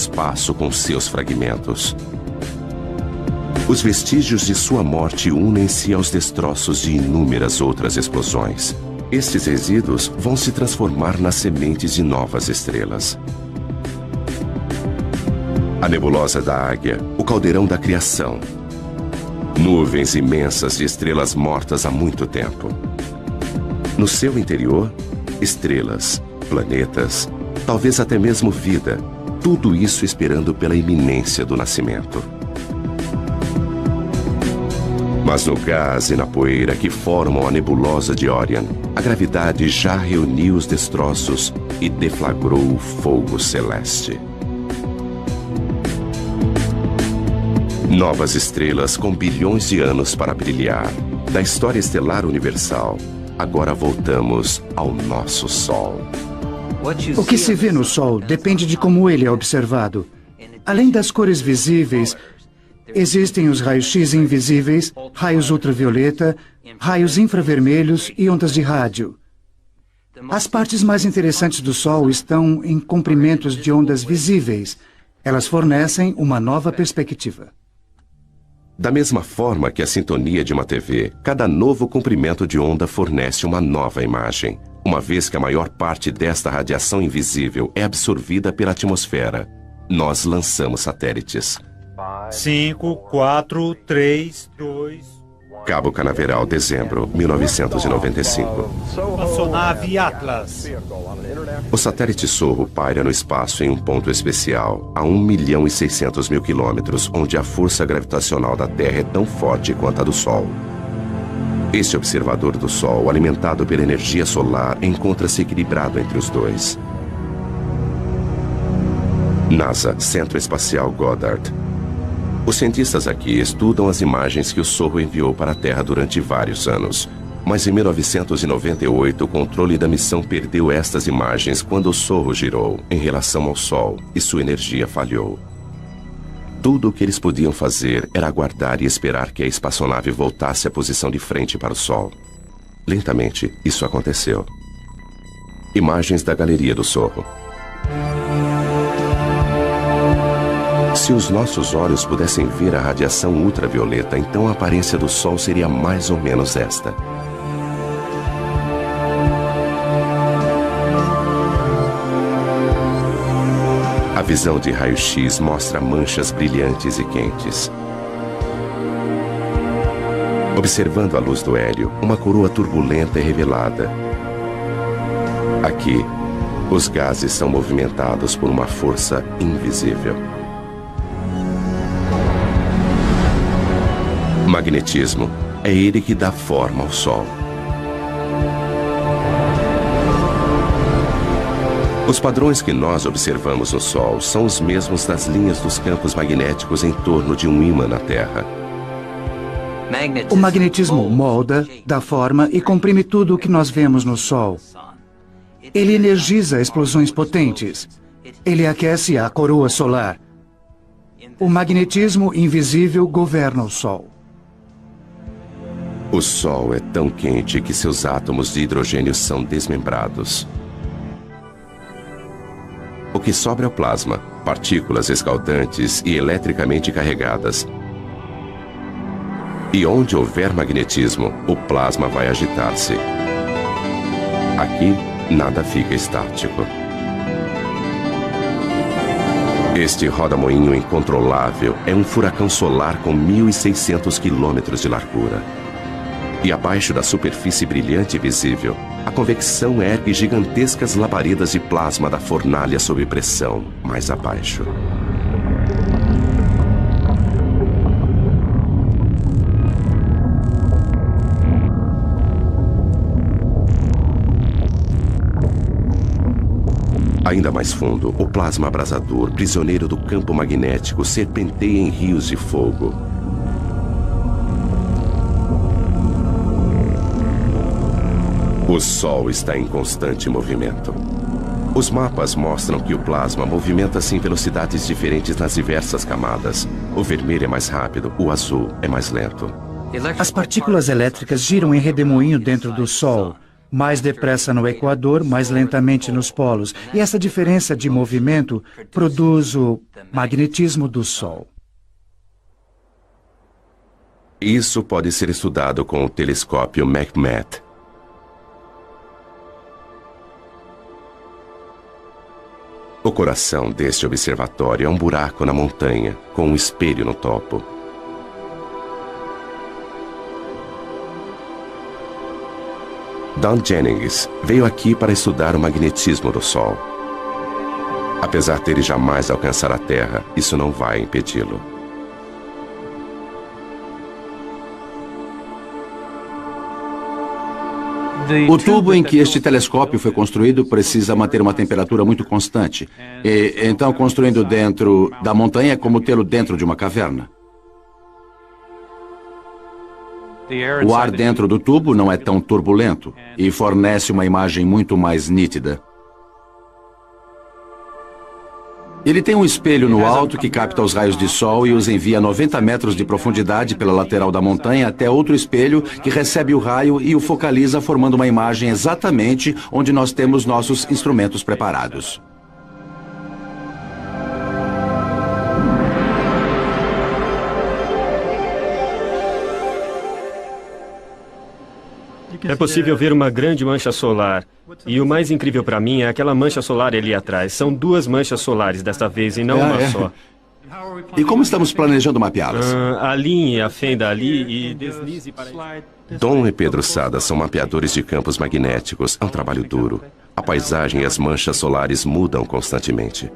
espaço com seus fragmentos. Os vestígios de sua morte unem-se aos destroços de inúmeras outras explosões. Estes resíduos vão se transformar nas sementes de novas estrelas. A nebulosa da Águia, o caldeirão da criação. Nuvens imensas de estrelas mortas há muito tempo. No seu interior, estrelas, planetas, talvez até mesmo vida. Tudo isso esperando pela iminência do nascimento. Mas no gás e na poeira que formam a nebulosa de Orion, a gravidade já reuniu os destroços e deflagrou o fogo celeste. Novas estrelas com bilhões de anos para brilhar. Da história estelar universal, agora voltamos ao nosso Sol. O que se vê no Sol depende de como ele é observado. Além das cores visíveis, existem os raios-x invisíveis, raios ultravioleta, raios infravermelhos e ondas de rádio. As partes mais interessantes do Sol estão em comprimentos de ondas visíveis. Elas fornecem uma nova perspectiva. Da mesma forma que a sintonia de uma TV, cada novo comprimento de onda fornece uma nova imagem, uma vez que a maior parte desta radiação invisível é absorvida pela atmosfera. Nós lançamos satélites. 5, 4, 3, 2... Cabo Canaveral, dezembro, 1995. Espaçonave Atlas. O satélite Sorro paira no espaço em um ponto especial, a 1.600.000 quilômetros, onde a força gravitacional da Terra é tão forte quanto a do Sol. Este observador do Sol, alimentado pela energia solar, encontra-se equilibrado entre os dois. NASA, Centro Espacial Goddard. Os cientistas aqui estudam as imagens que o Sorro enviou para a Terra durante vários anos. Mas em 1998, o controle da missão perdeu estas imagens quando o Sorro girou em relação ao Sol e sua energia falhou. Tudo o que eles podiam fazer era aguardar e esperar que a espaçonave voltasse à posição de frente para o Sol. Lentamente, isso aconteceu. Imagens da galeria do Sorro. Se os nossos olhos pudessem ver a radiação ultravioleta, então a aparência do Sol seria mais ou menos esta. A visão de raio-x mostra manchas brilhantes e quentes. Observando a luz do hélio, uma coroa turbulenta é revelada. Aqui, os gases são movimentados por uma força invisível. Magnetismo. É ele que dá forma ao Sol. Os padrões que nós observamos no Sol são os mesmos das linhas dos campos magnéticos em torno de um ímã na Terra. O magnetismo molda, dá forma e comprime tudo o que nós vemos no Sol. Ele energiza explosões potentes. Ele aquece a coroa solar. O magnetismo invisível governa o Sol. O Sol é tão quente que seus átomos de hidrogênio são desmembrados. O que sobra é o plasma, partículas escaldantes e eletricamente carregadas. E onde houver magnetismo, o plasma vai agitar-se. Aqui, nada fica estático. Este roda-moinho incontrolável é um furacão solar com 1.600 quilômetros de largura. E abaixo da superfície brilhante e visível, a convecção ergue gigantescas labaredas de plasma da fornalha sob pressão, mais abaixo. Ainda mais fundo, o plasma abrasador, prisioneiro do campo magnético, serpenteia em rios de fogo. O Sol está em constante movimento. Os mapas mostram que o plasma movimenta-se em velocidades diferentes nas diversas camadas. O vermelho é mais rápido, o azul é mais lento. As partículas elétricas giram em redemoinho dentro do Sol. Mais depressa no Equador, mais lentamente nos polos. E essa diferença de movimento produz o magnetismo do Sol. Isso pode ser estudado com o telescópio McMath. O coração deste observatório é um buraco na montanha, com um espelho no topo. Don Jennings veio aqui para estudar o magnetismo do Sol. Apesar dele jamais alcançar a Terra, isso não vai impedi-lo. O tubo em que este telescópio foi construído precisa manter uma temperatura muito constante. E, então, construindo dentro da montanha é como tê-lo dentro de uma caverna. O ar dentro do tubo não é tão turbulento e fornece uma imagem muito mais nítida. Ele tem um espelho no alto que capta os raios de sol e os envia a 90 metros de profundidade pela lateral da montanha até outro espelho que recebe o raio e o focaliza, formando uma imagem exatamente onde nós temos nossos instrumentos preparados. É possível ver uma grande mancha solar. E o mais incrível para mim é aquela mancha solar ali atrás. São duas manchas solares desta vez e não uma só. E como estamos planejando mapeá-las? Alinhe a fenda ali e deslize para... Don e Pedro Sada são mapeadores de campos magnéticos. É um trabalho duro. A paisagem e as manchas solares mudam constantemente.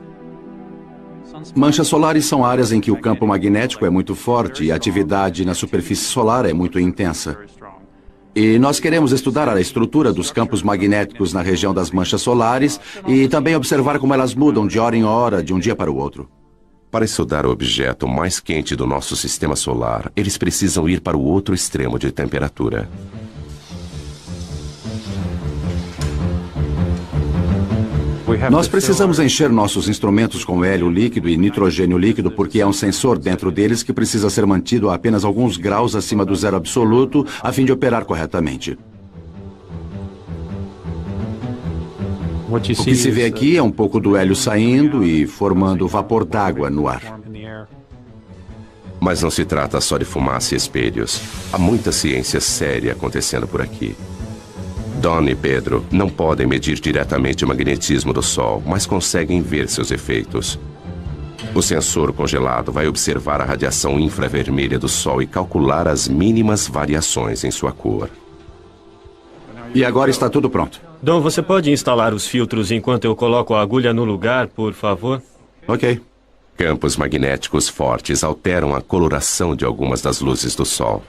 Manchas solares são áreas em que o campo magnético é muito forte e a atividade na superfície solar é muito intensa. E nós queremos estudar a estrutura dos campos magnéticos na região das manchas solares e também observar como elas mudam de hora em hora, de um dia para o outro. Para estudar o objeto mais quente do nosso sistema solar, eles precisam ir para o outro extremo de temperatura. Nós precisamos encher nossos instrumentos com hélio líquido e nitrogênio líquido porque há um sensor dentro deles que precisa ser mantido a apenas alguns graus acima do zero absoluto a fim de operar corretamente. O que se vê aqui é um pouco do hélio saindo e formando vapor d'água no ar. Mas não se trata só de fumaça e espelhos. Há muita ciência séria acontecendo por aqui. Don e Pedro não podem medir diretamente o magnetismo do Sol, mas conseguem ver seus efeitos. O sensor congelado vai observar a radiação infravermelha do Sol e calcular as mínimas variações em sua cor. E agora está tudo pronto. Don, você pode instalar os filtros enquanto eu coloco a agulha no lugar, por favor? Ok. Campos magnéticos fortes alteram a coloração de algumas das luzes do Sol.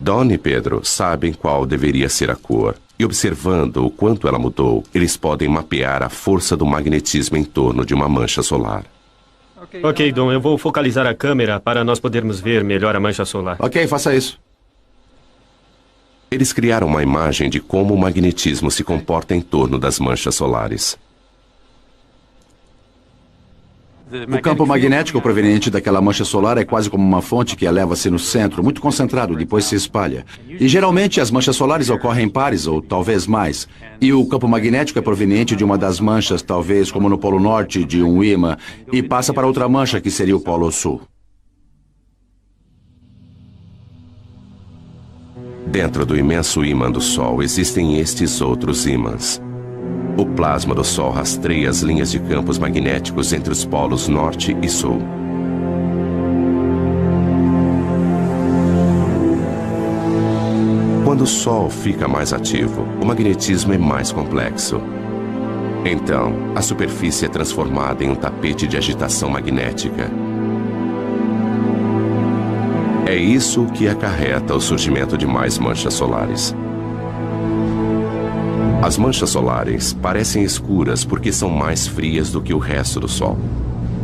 Don e Pedro sabem qual deveria ser a cor, e observando o quanto ela mudou, eles podem mapear a força do magnetismo em torno de uma mancha solar. Ok, Don, eu vou focalizar a câmera para nós podermos ver melhor a mancha solar. Ok, faça isso. Eles criaram uma imagem de como o magnetismo se comporta em torno das manchas solares. O campo magnético proveniente daquela mancha solar é quase como uma fonte que eleva-se no centro, muito concentrado, depois se espalha. E geralmente as manchas solares ocorrem em pares, ou talvez mais. E o campo magnético é proveniente de uma das manchas, talvez como no Polo Norte, de um ímã, e passa para outra mancha, que seria o Polo Sul. Dentro do imenso ímã do Sol existem estes outros ímãs. O plasma do Sol rastreia as linhas de campos magnéticos entre os polos norte e sul. Quando o Sol fica mais ativo, o magnetismo é mais complexo. Então, a superfície é transformada em um tapete de agitação magnética. É isso que acarreta o surgimento de mais manchas solares. As manchas solares parecem escuras porque são mais frias do que o resto do Sol.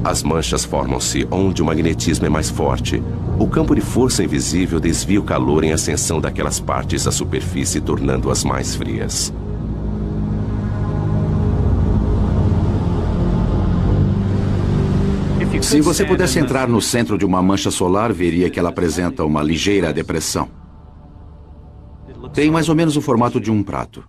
As manchas formam-se onde o magnetismo é mais forte. O campo de força invisível desvia o calor em ascensão daquelas partes da superfície, tornando-as mais frias. Se você pudesse entrar no centro de uma mancha solar, veria que ela apresenta uma ligeira depressão. Tem mais ou menos o formato de um prato.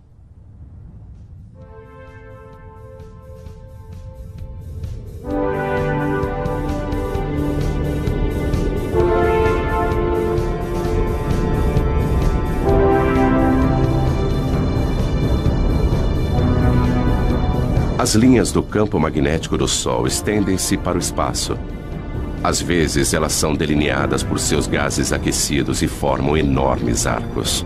As linhas do campo magnético do Sol estendem-se para o espaço. Às vezes, elas são delineadas por seus gases aquecidos e formam enormes arcos.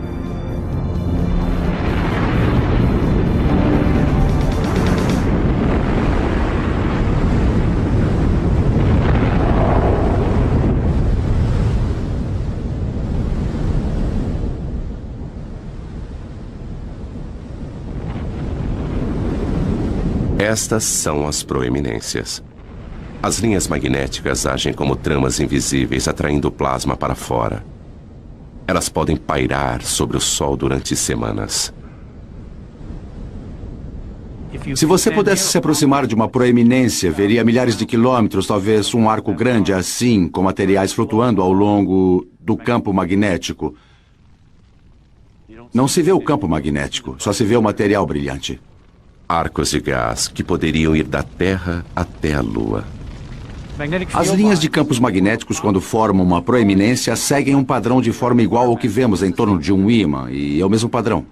Estas são as proeminências. As linhas magnéticas agem como tramas invisíveis, atraindo o plasma para fora. Elas podem pairar sobre o Sol durante semanas. Se você pudesse se aproximar de uma proeminência, veria a milhares de quilômetros, talvez um arco grande assim, com materiais flutuando ao longo do campo magnético. Não se vê o campo magnético, só se vê o material brilhante. Arcos de gás que poderiam ir da Terra até a Lua. As linhas de campos magnéticos, quando formam uma proeminência, seguem um padrão de forma igual ao que vemos em torno de um ímã, e é o mesmo padrão.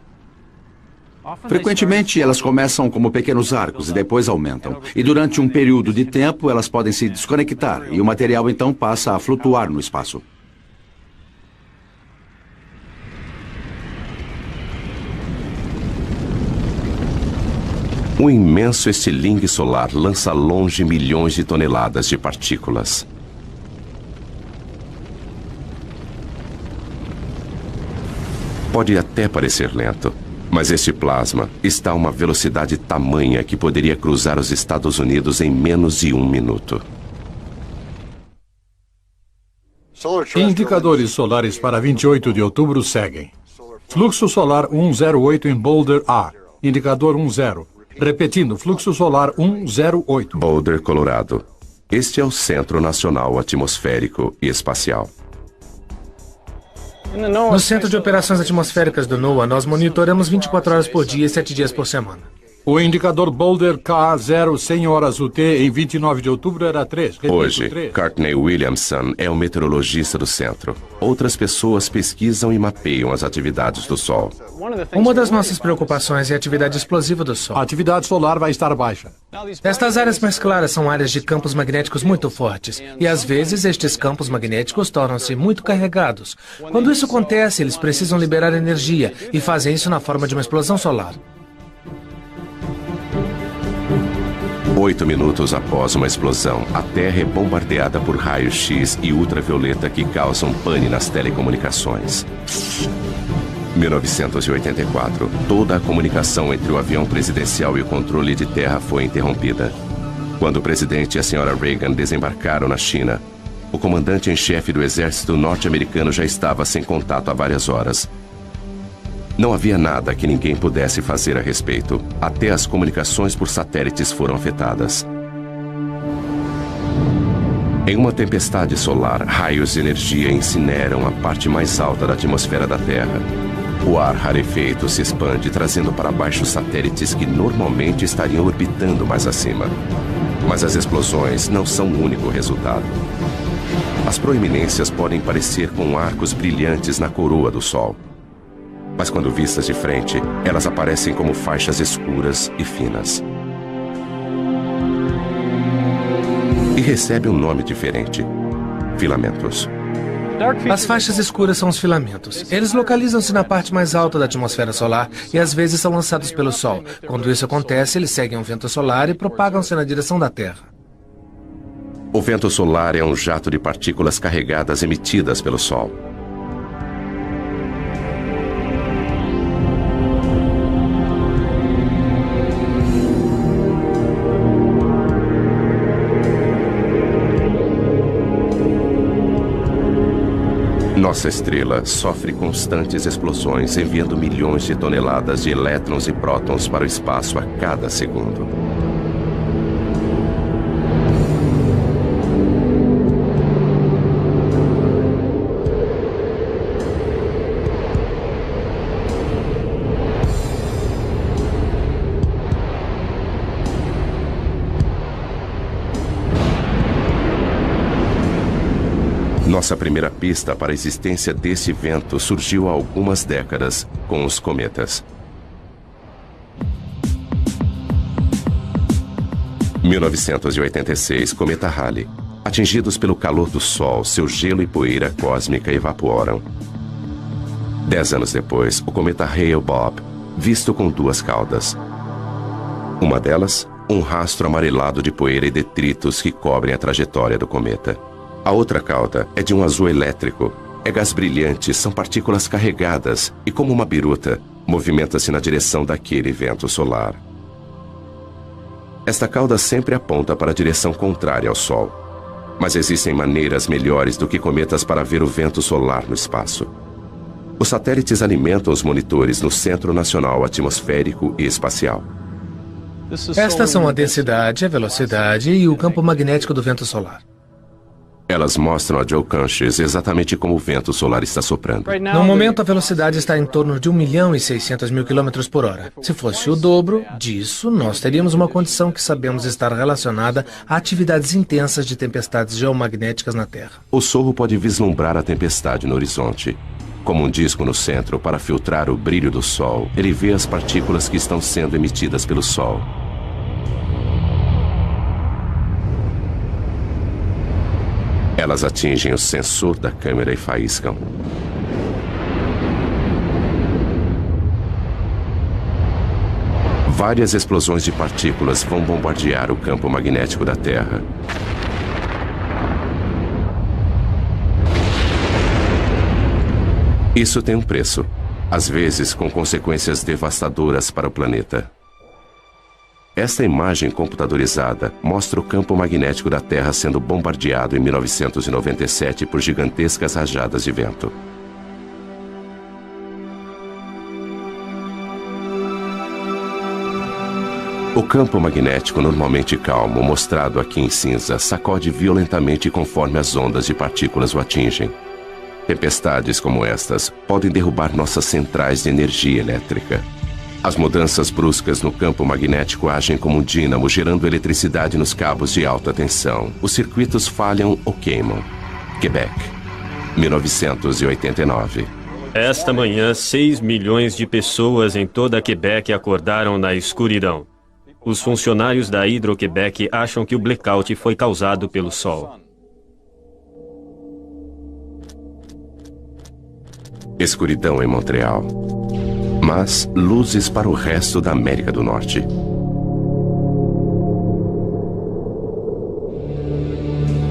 Frequentemente, elas começam como pequenos arcos e depois aumentam. E durante um período de tempo, elas podem se desconectar, e o material então passa a flutuar no espaço. Um imenso estilingue solar lança longe milhões de toneladas de partículas. Pode até parecer lento, mas este plasma está a uma velocidade tamanha que poderia cruzar os Estados Unidos em menos de 1 minuto. Indicadores solares para 28 de outubro seguem. Fluxo solar 108 em Boulder A. Indicador 10. Repetindo, fluxo solar 108. Boulder, Colorado. Este é o Centro Nacional Atmosférico e Espacial. No Centro de Operações Atmosféricas do NOAA, nós monitoramos 24 horas por dia e 7 dias por semana. O indicador Boulder K0 100 horas UT em 29 de outubro era 3. Repito, Hoje, 3. Courtney Williamson é o meteorologista do centro. Outras pessoas pesquisam e mapeiam as atividades do Sol. Uma das nossas preocupações é a atividade explosiva do Sol. A atividade solar vai estar baixa. Estas áreas mais claras são áreas de campos magnéticos muito fortes, e às vezes estes campos magnéticos tornam-se muito carregados. Quando isso acontece, eles precisam liberar energia, e fazem isso na forma de uma explosão solar. 8 minutos após uma explosão, a Terra é bombardeada por raios-x e ultravioleta que causam pane nas telecomunicações. 1984, toda a comunicação entre o avião presidencial e o controle de terra foi interrompida. Quando o presidente e a senhora Reagan desembarcaram na China, o comandante em chefe do exército norte-americano já estava sem contato há várias horas. Não havia nada que ninguém pudesse fazer a respeito. Até as comunicações por satélites foram afetadas. Em uma tempestade solar, raios de energia incineram a parte mais alta da atmosfera da Terra. O ar rarefeito se expande, trazendo para baixo satélites que normalmente estariam orbitando mais acima. Mas as explosões não são o único resultado. As proeminências podem parecer com arcos brilhantes na coroa do Sol. Mas quando vistas de frente, elas aparecem como faixas escuras e finas. E recebe um nome diferente: filamentos. As faixas escuras são os filamentos. Eles localizam-se na parte mais alta da atmosfera solar e às vezes são lançados pelo Sol. Quando isso acontece, eles seguem um vento solar e propagam-se na direção da Terra. O vento solar é um jato de partículas carregadas emitidas pelo Sol. Nossa estrela sofre constantes explosões, enviando milhões de toneladas de elétrons e prótons para o espaço a cada segundo. Nossa primeira pista para a existência desse vento surgiu há algumas décadas com os cometas. 1986, cometa Halley. Atingidos pelo calor do Sol, seu gelo e poeira cósmica evaporam. 10 anos depois, o cometa Hale-Bopp, visto com duas caudas. Uma delas, um rastro amarelado de poeira e detritos que cobrem a trajetória do cometa. A outra cauda é de um azul elétrico. É gás brilhante, são partículas carregadas e, como uma biruta, movimenta-se na direção daquele vento solar. Esta cauda sempre aponta para a direção contrária ao Sol. Mas existem maneiras melhores do que cometas para ver o vento solar no espaço. Os satélites alimentam os monitores no Centro Nacional Atmosférico e Espacial. Estas são a densidade, a velocidade e o campo magnético do vento solar. Elas mostram a Joe Canches exatamente como o vento solar está soprando. No momento, a velocidade está em torno de 1.600.000 km por hora. Se fosse o dobro disso, nós teríamos uma condição que sabemos estar relacionada a atividades intensas de tempestades geomagnéticas na Terra. O sorro pode vislumbrar a tempestade no horizonte. Como um disco no centro para filtrar o brilho do Sol, ele vê as partículas que estão sendo emitidas pelo Sol. Elas atingem o sensor da câmera e faiscam. Várias explosões de partículas vão bombardear o campo magnético da Terra. Isso tem um preço, às vezes com consequências devastadoras para o planeta. Esta imagem computadorizada mostra o campo magnético da Terra sendo bombardeado em 1997 por gigantescas rajadas de vento. O campo magnético normalmente calmo, mostrado aqui em cinza, sacode violentamente conforme as ondas de partículas o atingem. Tempestades como estas podem derrubar nossas centrais de energia elétrica. As mudanças bruscas no campo magnético agem como um dínamo, gerando eletricidade nos cabos de alta tensão. Os circuitos falham ou queimam. Quebec, 1989. Esta manhã, 6 milhões de pessoas em toda Quebec acordaram na escuridão. Os funcionários da Hydro-Québec acham que o blackout foi causado pelo Sol. Escuridão em Montreal. Mas luzes para o resto da América do Norte.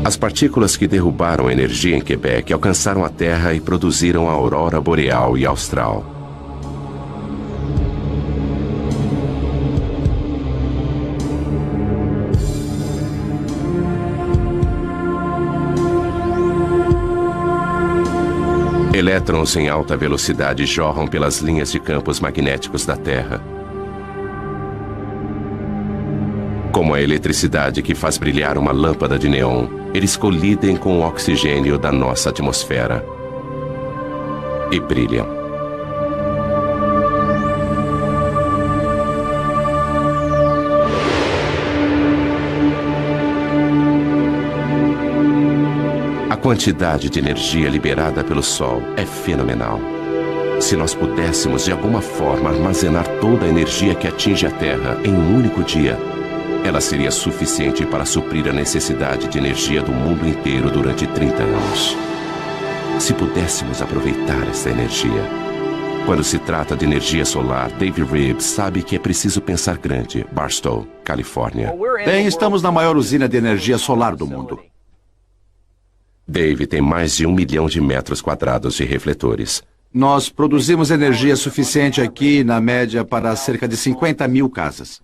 As partículas que derrubaram energia em Quebec alcançaram a Terra e produziram a aurora boreal e austral. Elétrons em alta velocidade jorram pelas linhas de campos magnéticos da Terra. Como a eletricidade que faz brilhar uma lâmpada de neon, eles colidem com o oxigênio da nossa atmosfera. E brilham. A quantidade de energia liberada pelo Sol é fenomenal. Se nós pudéssemos, de alguma forma, armazenar toda a energia que atinge a Terra em um único dia, ela seria suficiente para suprir a necessidade de energia do mundo inteiro durante 30 anos. Se pudéssemos aproveitar essa energia. Quando se trata de energia solar, Dave Reeves sabe que é preciso pensar grande. Barstow, Califórnia. Bem, estamos na maior usina de energia solar do mundo. Dave tem mais de 1 milhão de metros quadrados de refletores. Nós produzimos energia suficiente aqui, na média, para cerca de 50 mil casas.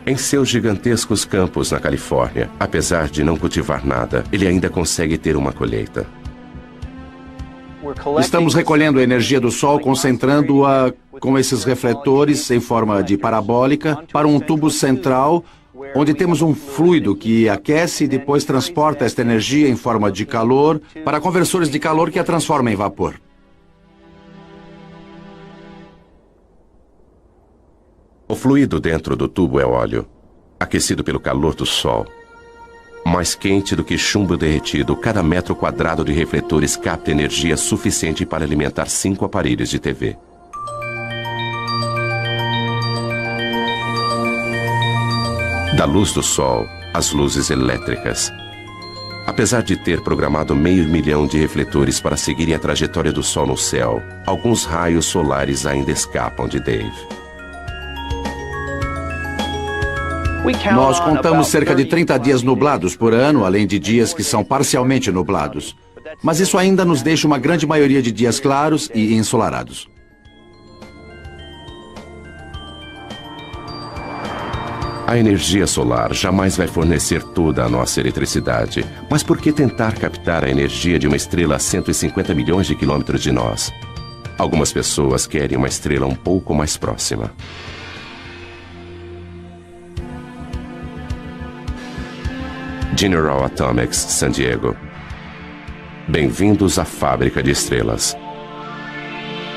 Em seus gigantescos campos na Califórnia, apesar de não cultivar nada, ele ainda consegue ter uma colheita. Estamos recolhendo a energia do Sol, concentrando-a com esses refletores em forma de parabólica para um tubo central, onde temos um fluido que aquece e depois transporta esta energia em forma de calor para conversores de calor que a transformam em vapor. O fluido dentro do tubo é óleo, aquecido pelo calor do Sol. Mais quente do que chumbo derretido, cada metro quadrado de refletores capta energia suficiente para alimentar 5 aparelhos de TV. Da luz do sol, as luzes elétricas. Apesar de ter programado 500 mil de refletores para seguirem a trajetória do sol no céu, alguns raios solares ainda escapam de Dave. Nós contamos cerca de 30 dias nublados por ano, além de dias que são parcialmente nublados. Mas isso ainda nos deixa uma grande maioria de dias claros e ensolarados. A energia solar jamais vai fornecer toda a nossa eletricidade. Mas por que tentar captar a energia de uma estrela a 150 milhões de quilômetros de nós? Algumas pessoas querem uma estrela um pouco mais próxima. General Atomics, San Diego. Bem-vindos à fábrica de estrelas.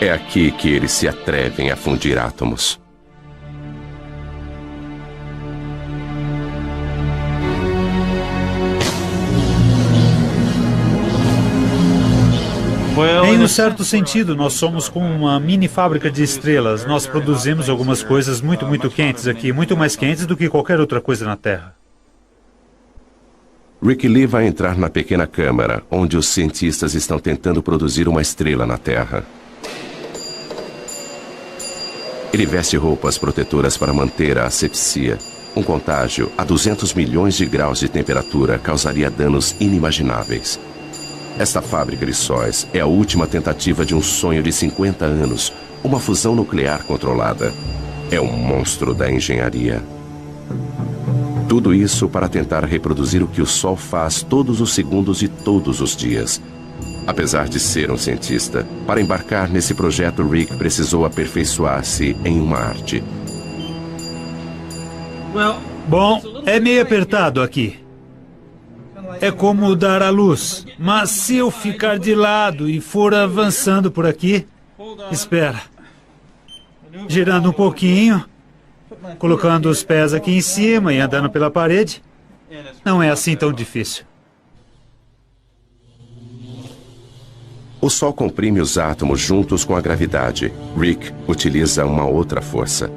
É aqui que eles se atrevem a fundir átomos. Em um certo sentido, nós somos como uma mini fábrica de estrelas. Nós produzimos algumas coisas muito quentes aqui, muito mais quentes do que qualquer outra coisa na Terra. Rick Lee vai entrar na pequena câmara, onde os cientistas estão tentando produzir uma estrela na Terra. Ele veste roupas protetoras para manter a asepsia. Um contágio a 200 milhões de graus de temperatura causaria danos inimagináveis. Esta fábrica de sóis é a última tentativa de um sonho de 50 anos, uma fusão nuclear controlada. É um monstro da engenharia. Tudo isso para tentar reproduzir o que o Sol faz todos os segundos de todos os dias. Apesar de ser um cientista, para embarcar nesse projeto, Rick precisou aperfeiçoar-se em uma arte. Bom, é meio apertado aqui. É como dar à luz. Mas se eu ficar de lado e for avançando por aqui... Espera. Girando um pouquinho... Colocando os pés aqui em cima e andando pela parede, não é assim tão difícil. O Sol comprime os átomos juntos com a gravidade. Rick utiliza uma outra força.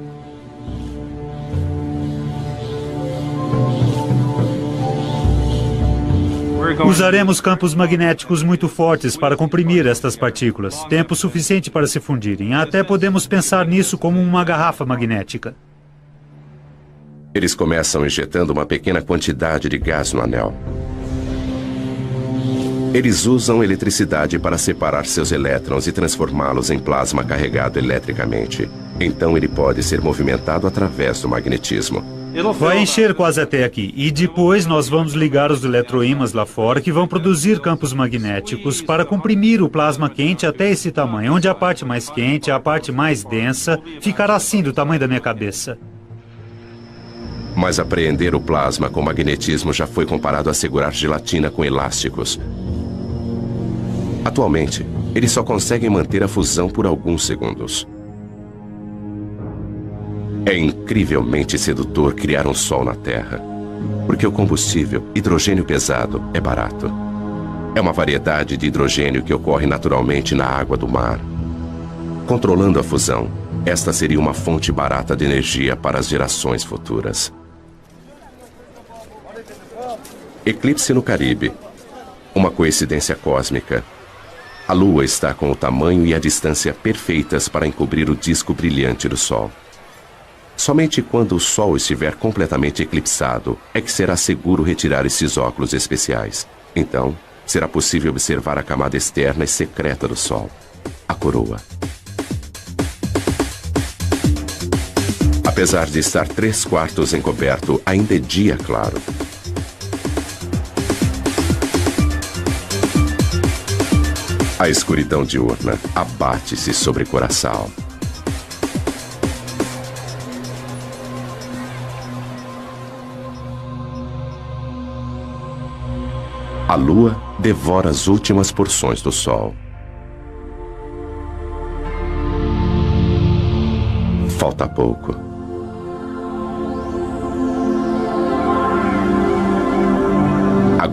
Usaremos campos magnéticos muito fortes para comprimir estas partículas. Tempo suficiente para se fundirem. Até podemos pensar nisso como uma garrafa magnética. Eles começam injetando uma pequena quantidade de gás no anel. Eles usam eletricidade para separar seus elétrons e transformá-los em plasma carregado eletricamente. Então ele pode ser movimentado através do magnetismo. Vai encher quase até aqui. E depois nós vamos ligar os eletroímãs lá fora que vão produzir campos magnéticos para comprimir o plasma quente até esse tamanho, onde a parte mais quente, a parte mais densa, ficará assim do tamanho da minha cabeça. Mas apreender o plasma com magnetismo já foi comparado a segurar gelatina com elásticos. Atualmente, eles só conseguem manter a fusão por alguns segundos. É incrivelmente sedutor criar um sol na Terra, porque o combustível, hidrogênio pesado, é barato. É uma variedade de hidrogênio que ocorre naturalmente na água do mar. Controlando a fusão, esta seria uma fonte barata de energia para as gerações futuras. Eclipse no Caribe. Uma coincidência cósmica. A Lua está com o tamanho e a distância perfeitas para encobrir o disco brilhante do Sol. Somente quando o Sol estiver completamente eclipsado é que será seguro retirar esses óculos especiais. Então, será possível observar a camada externa e secreta do Sol, a coroa. Apesar de estar 3/4 encoberto, ainda é dia claro. A escuridão diurna abate-se sobre Coração. A Lua devora as últimas porções do Sol. Falta pouco.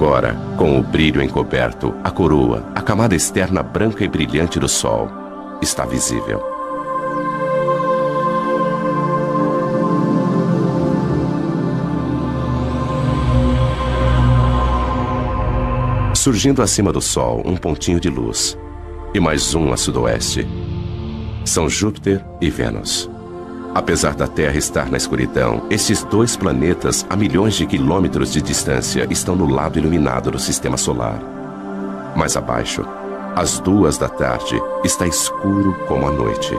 Agora, com o brilho encoberto, a coroa, a camada externa branca e brilhante do Sol, está visível. Surgindo acima do Sol, um pontinho de luz, e mais um a sudoeste. São Júpiter e Vênus. Apesar da Terra estar na escuridão, estes dois planetas, a milhões de quilômetros de distância, estão no lado iluminado do Sistema Solar. Mais abaixo, às 2 da tarde, está escuro como a noite.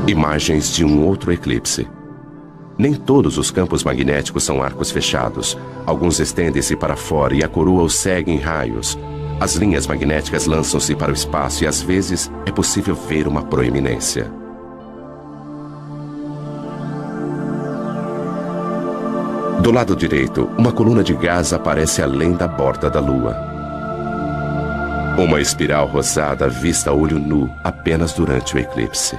Imagens de um outro eclipse. Nem todos os campos magnéticos são arcos fechados. Alguns estendem-se para fora e a coroa os segue em raios. As linhas magnéticas lançam-se para o espaço e às vezes é possível ver uma proeminência. Do lado direito, uma coluna de gás aparece além da borda da Lua. Uma espiral rosada vista a olho nu apenas durante o eclipse.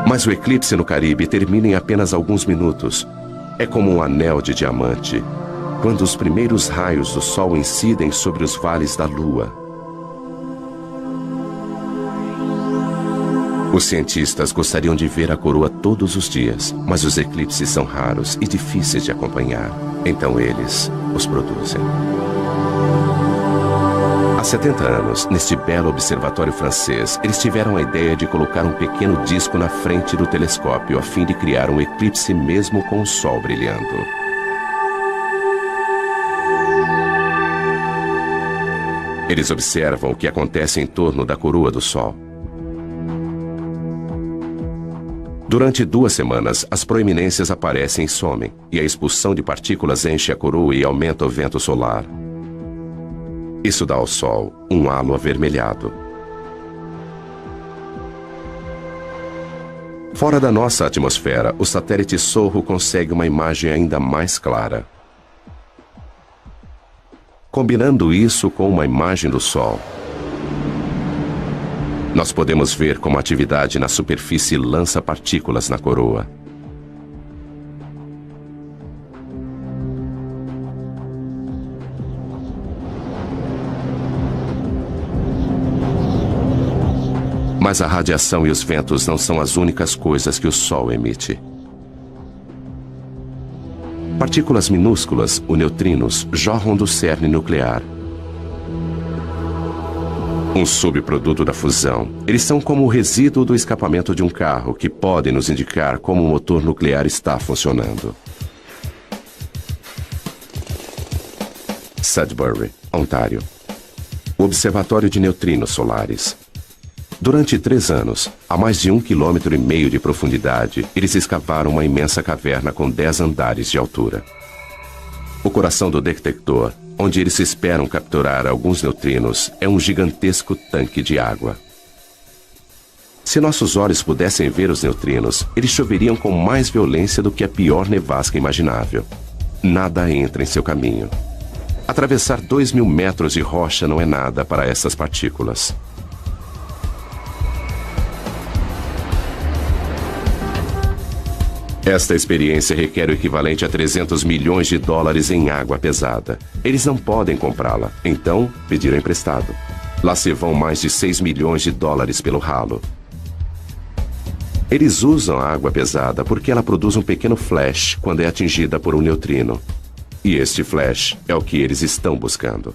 Mas o eclipse no Caribe termina em apenas alguns minutos. É como um anel de diamante, quando os primeiros raios do Sol incidem sobre os vales da Lua. Os cientistas gostariam de ver a coroa todos os dias, mas os eclipses são raros e difíceis de acompanhar. Então eles os produzem. Há 70 anos, neste belo observatório francês, eles tiveram a ideia de colocar um pequeno disco na frente do telescópio a fim de criar um eclipse mesmo com o Sol brilhando. Eles observam o que acontece em torno da coroa do Sol. Durante 2 semanas, as proeminências aparecem e somem, e a expulsão de partículas enche a coroa e aumenta o vento solar. Isso dá ao Sol um halo avermelhado. Fora da nossa atmosfera, o satélite SOHO consegue uma imagem ainda mais clara. Combinando isso com uma imagem do Sol, nós podemos ver como a atividade na superfície lança partículas na coroa. Mas a radiação e os ventos não são as únicas coisas que o Sol emite. Partículas minúsculas, os neutrinos, jorram do cerne nuclear. Um subproduto da fusão. Eles são como o resíduo do escapamento de um carro, que podem nos indicar como o motor nuclear está funcionando. Sudbury, Ontário. O Observatório de Neutrinos Solares. Durante 3 anos, a mais de 1,5 km de profundidade, eles escavaram uma imensa caverna com 10 andares de altura. O coração do detector, onde eles esperam capturar alguns neutrinos, é um gigantesco tanque de água. Se nossos olhos pudessem ver os neutrinos, eles choveriam com mais violência do que a pior nevasca imaginável. Nada entra em seu caminho. Atravessar 2.000 metros de rocha não é nada para essas partículas. Esta experiência requer o equivalente a 300 milhões de dólares em água pesada. Eles não podem comprá-la, então pediram emprestado. Lá se vão mais de 6 milhões de dólares pelo ralo. Eles usam a água pesada porque ela produz um pequeno flash quando é atingida por um neutrino. E este flash é o que eles estão buscando.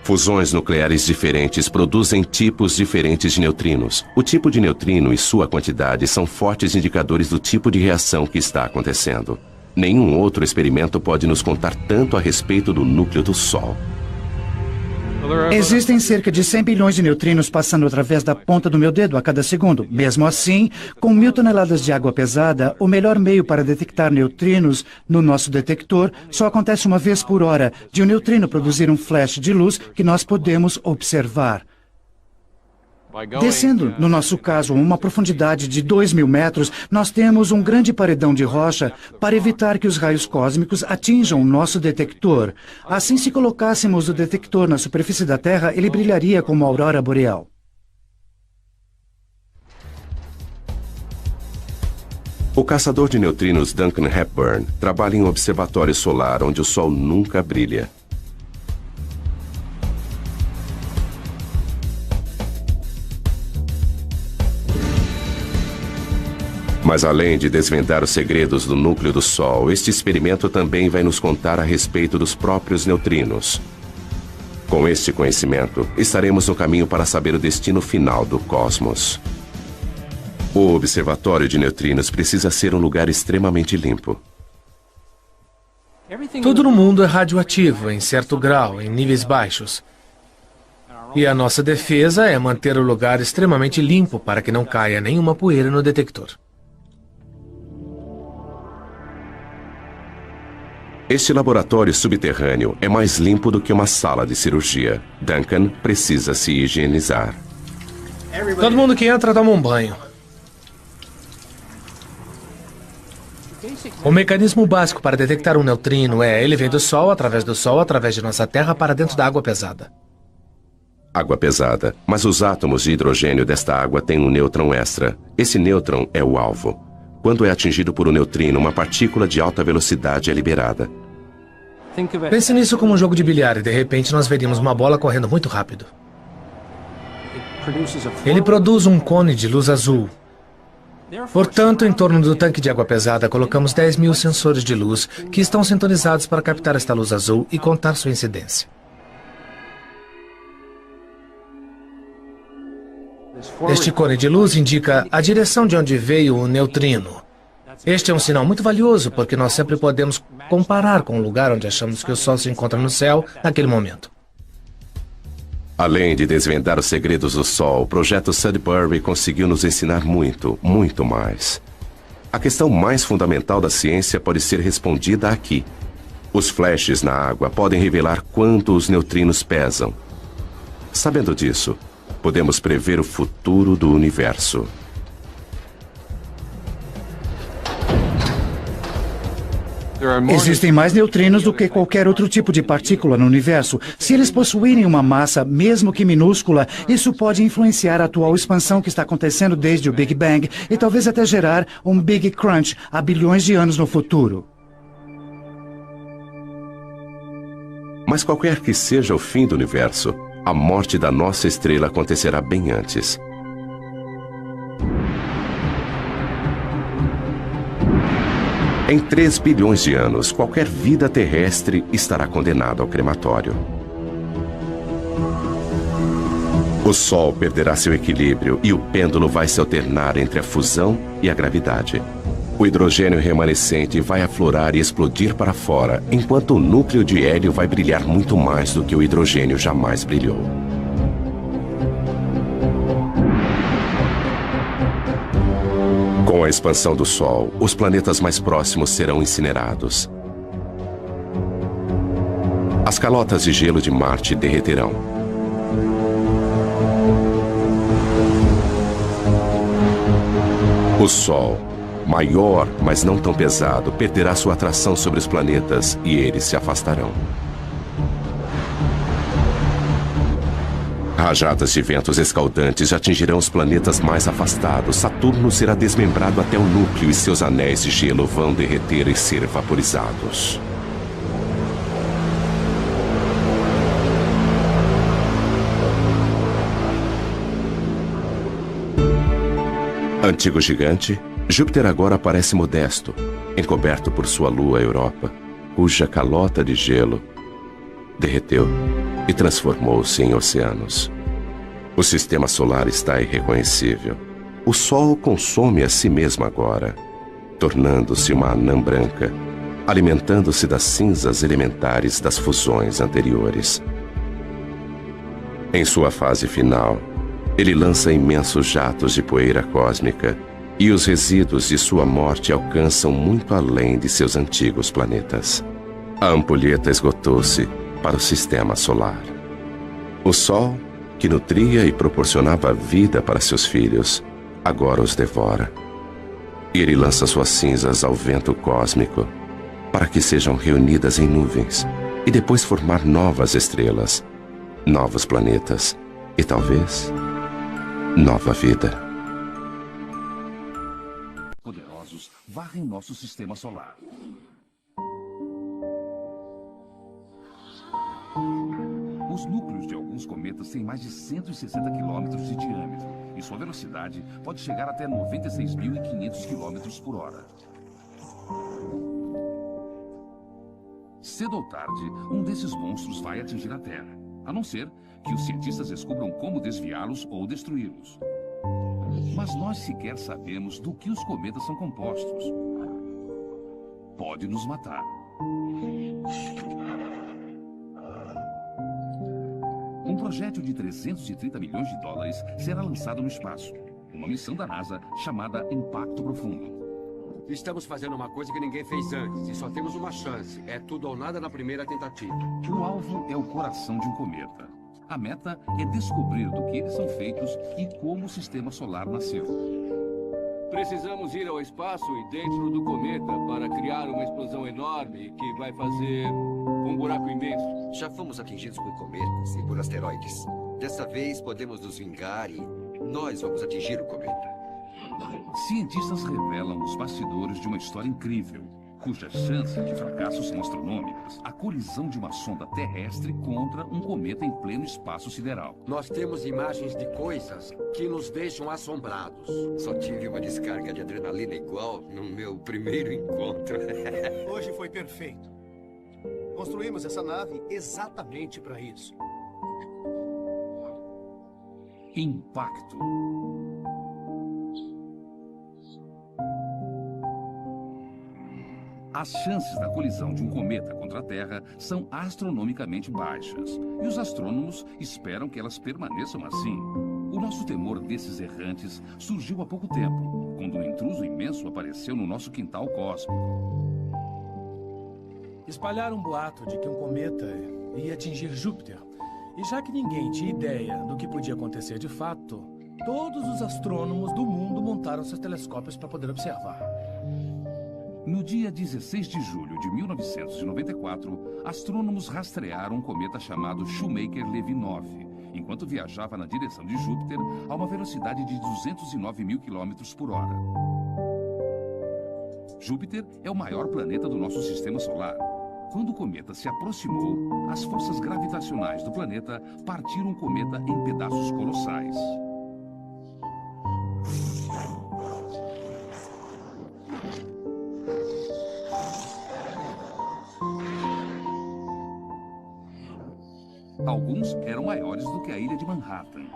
Fusões nucleares diferentes produzem tipos diferentes de neutrinos. O tipo de neutrino e sua quantidade são fortes indicadores do tipo de reação que está acontecendo. Nenhum outro experimento pode nos contar tanto a respeito do núcleo do Sol. Existem cerca de 100 bilhões de neutrinos passando através da ponta do meu dedo a cada segundo. Mesmo assim, com 1.000 toneladas de água pesada, o melhor meio para detectar neutrinos no nosso detector só acontece uma vez por hora, de um neutrino produzir um flash de luz que nós podemos observar. Descendo, no nosso caso, a uma profundidade de 2.000 metros, nós temos um grande paredão de rocha para evitar que os raios cósmicos atinjam o nosso detector. Assim, se colocássemos o detector na superfície da Terra, ele brilharia como a aurora boreal. O caçador de neutrinos Duncan Hepburn trabalha em um observatório solar onde o Sol nunca brilha. Mas além de desvendar os segredos do núcleo do Sol, este experimento também vai nos contar a respeito dos próprios neutrinos. Com este conhecimento, estaremos no caminho para saber o destino final do cosmos. O observatório de neutrinos precisa ser um lugar extremamente limpo. Tudo no mundo é radioativo, em certo grau, em níveis baixos. E a nossa defesa é manter o lugar extremamente limpo para que não caia nenhuma poeira no detector. Este laboratório subterrâneo é mais limpo do que uma sala de cirurgia. Duncan precisa se higienizar. Todo mundo que entra toma um banho. O mecanismo básico para detectar um neutrino ele vem do Sol, através de nossa Terra, para dentro da água pesada. Água pesada, mas os átomos de hidrogênio desta água têm um nêutron extra. Esse nêutron é o alvo. Quando é atingido por um neutrino, uma partícula de alta velocidade é liberada. Pense nisso como um jogo de bilhar e de repente nós veríamos uma bola correndo muito rápido. Ele produz um cone de luz azul. Portanto, em torno do tanque de água pesada, colocamos 10.000 sensores de luz que estão sintonizados para captar esta luz azul e contar sua incidência. Este cone de luz indica a direção de onde veio o neutrino. Este é um sinal muito valioso, porque nós sempre podemos comparar com o lugar onde achamos que o Sol se encontra no céu naquele momento. Além de desvendar os segredos do Sol, o projeto Sudbury conseguiu nos ensinar muito, muito mais. A questão mais fundamental da ciência pode ser respondida aqui. Os flashes na água podem revelar quanto os neutrinos pesam. Sabendo disso, podemos prever o futuro do universo. Existem mais neutrinos do que qualquer outro tipo de partícula no universo. Se eles possuírem uma massa, mesmo que minúscula, isso pode influenciar a atual expansão que está acontecendo desde o Big Bang e talvez até gerar um Big Crunch há bilhões de anos no futuro. Mas qualquer que seja o fim do universo, a morte da nossa estrela acontecerá bem antes. Em 3 bilhões de anos, qualquer vida terrestre estará condenada ao crematório. O Sol perderá seu equilíbrio e o pêndulo vai se alternar entre a fusão e a gravidade. O hidrogênio remanescente vai aflorar e explodir para fora, enquanto o núcleo de hélio vai brilhar muito mais do que o hidrogênio jamais brilhou. Com a expansão do Sol, os planetas mais próximos serão incinerados. As calotas de gelo de Marte derreterão. O Sol, maior, mas não tão pesado, perderá sua atração sobre os planetas e eles se afastarão. Rajadas de ventos escaldantes atingirão os planetas mais afastados. Saturno será desmembrado até o núcleo e seus anéis de gelo vão derreter e ser vaporizados. Antigo gigante, Júpiter agora parece modesto, encoberto por sua lua Europa, cuja calota de gelo derreteu e transformou-se em oceanos. O sistema solar está irreconhecível. O Sol consome a si mesmo agora, tornando-se uma anã branca, alimentando-se das cinzas elementares das fusões anteriores. Em sua fase final, ele lança imensos jatos de poeira cósmica e os resíduos de sua morte alcançam muito além de seus antigos planetas. A ampulheta esgotou-se para o sistema solar. O Sol, que nutria e proporcionava vida para seus filhos, agora os devora. Ele lança suas cinzas ao vento cósmico para que sejam reunidas em nuvens e depois formar novas estrelas, novos planetas e talvez nova vida. em nosso sistema solar. Os núcleos de alguns cometas têm mais de 160 quilômetros de diâmetro e sua velocidade pode chegar até 96.500 quilômetros por hora. Cedo ou tarde, um desses monstros vai atingir a Terra, a não ser que os cientistas descubram como desviá-los ou destruí-los. Mas nós sequer sabemos do que os cometas são compostos. Pode nos matar. Um projétil de 330 milhões de dólares será lançado no espaço. Uma missão da NASA chamada Impacto Profundo. Estamos fazendo uma coisa que ninguém fez antes e só temos uma chance. É tudo ou nada na primeira tentativa. O alvo é o coração de um cometa. A meta é descobrir do que eles são feitos e como o sistema solar nasceu. Precisamos ir ao espaço e dentro do cometa para criar uma explosão enorme que vai fazer um buraco imenso. Já fomos atingidos por cometas e por asteroides. Dessa vez podemos nos vingar e nós vamos atingir o cometa. Cientistas revelam os bastidores de uma história incrível, cujas chances de fracasso são astronômicas. A colisão de uma sonda terrestre contra um cometa em pleno espaço sideral. Nós temos imagens de coisas que nos deixam assombrados. Só tive uma descarga de adrenalina igual no meu primeiro encontro. Hoje foi perfeito. Construímos essa nave exatamente para isso. Impacto. As chances da colisão de um cometa contra a Terra são astronomicamente baixas, e os astrônomos esperam que elas permaneçam assim. O nosso temor desses errantes surgiu há pouco tempo, quando um intruso imenso apareceu no nosso quintal cósmico. Espalharam um boato de que um cometa ia atingir Júpiter, e já que ninguém tinha ideia do que podia acontecer de fato, todos os astrônomos do mundo montaram seus telescópios para poder observar. No dia 16 de julho de 1994, astrônomos rastrearam um cometa chamado Shoemaker-Levy 9, enquanto viajava na direção de Júpiter a uma velocidade de 209 mil quilômetros por hora. Júpiter é o maior planeta do nosso sistema solar. Quando o cometa se aproximou, as forças gravitacionais do planeta partiram o cometa em pedaços colossais. Alguns eram maiores do que a ilha de Manhattan.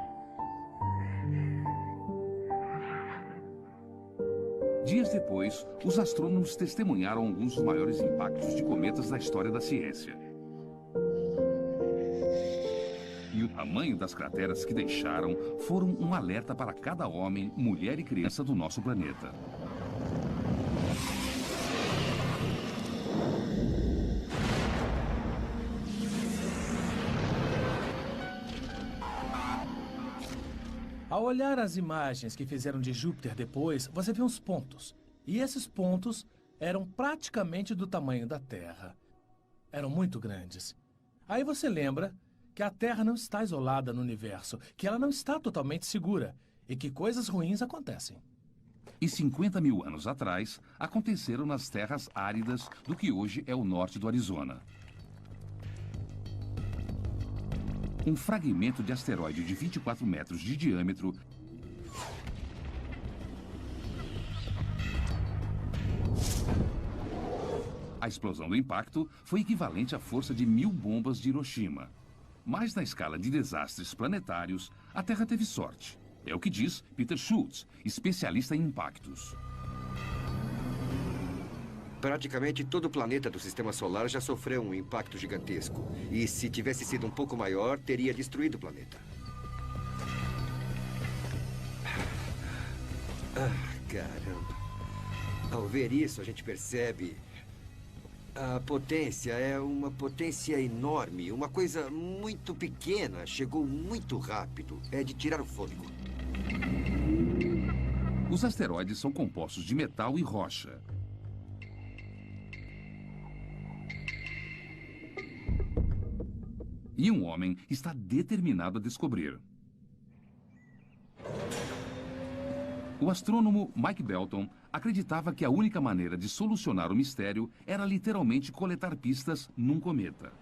Dias depois, os astrônomos testemunharam alguns dos maiores impactos de cometas da história da ciência. E o tamanho das crateras que deixaram foram um alerta para cada homem, mulher e criança do nosso planeta. Ao olhar as imagens que fizeram de Júpiter depois, você vê uns pontos. E esses pontos eram praticamente do tamanho da Terra. Eram muito grandes. Aí você lembra que a Terra não está isolada no universo, que ela não está totalmente segura e que coisas ruins acontecem. E 50 mil anos atrás, aconteceram nas terras áridas do que hoje é o norte do Arizona. Um fragmento de asteroide de 24 metros de diâmetro A explosão do impacto foi equivalente à força de 1000 bombas de Hiroshima. Mas na escala de desastres planetários, a Terra teve sorte. É o que diz Peter Schultz, especialista em impactos. Praticamente todo o planeta do Sistema Solar já sofreu um impacto gigantesco. E se tivesse sido um pouco maior, teria destruído o planeta. Caramba. Ao ver isso, a gente percebe... A potência é uma potência enorme. Uma coisa muito pequena. Chegou muito rápido. É de tirar o fôlego. Os asteroides são compostos de metal e rocha. E um homem está determinado a descobrir. O astrônomo Mike Belton acreditava que a única maneira de solucionar o mistério era literalmente coletar pistas num cometa.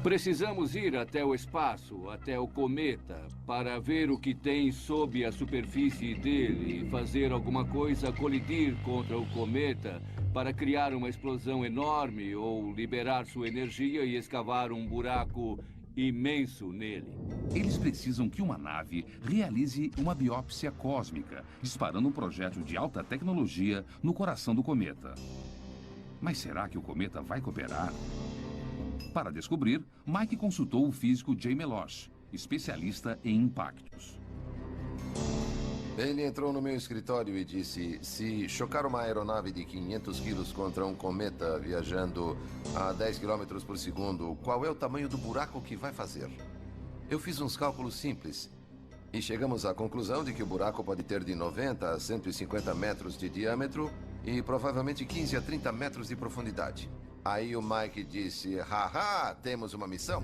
Precisamos ir até o espaço, até o cometa, para ver o que tem sob a superfície dele e fazer alguma coisa colidir contra o cometa para criar uma explosão enorme ou liberar sua energia e escavar um buraco imenso nele. Eles precisam que uma nave realize uma biópsia cósmica, disparando um projétil de alta tecnologia no coração do cometa. Mas será que o cometa vai cooperar? Para descobrir, Mike consultou o físico Jay Meloche, especialista em impactos. Ele entrou no meu escritório e disse: se chocar uma aeronave de 500 quilos contra um cometa viajando a 10 km por segundo, qual é o tamanho do buraco que vai fazer? Eu fiz uns cálculos simples e chegamos à conclusão de que o buraco pode ter de 90 a 150 metros de diâmetro e provavelmente 15 a 30 metros de profundidade. Aí o Mike disse: haha, temos uma missão.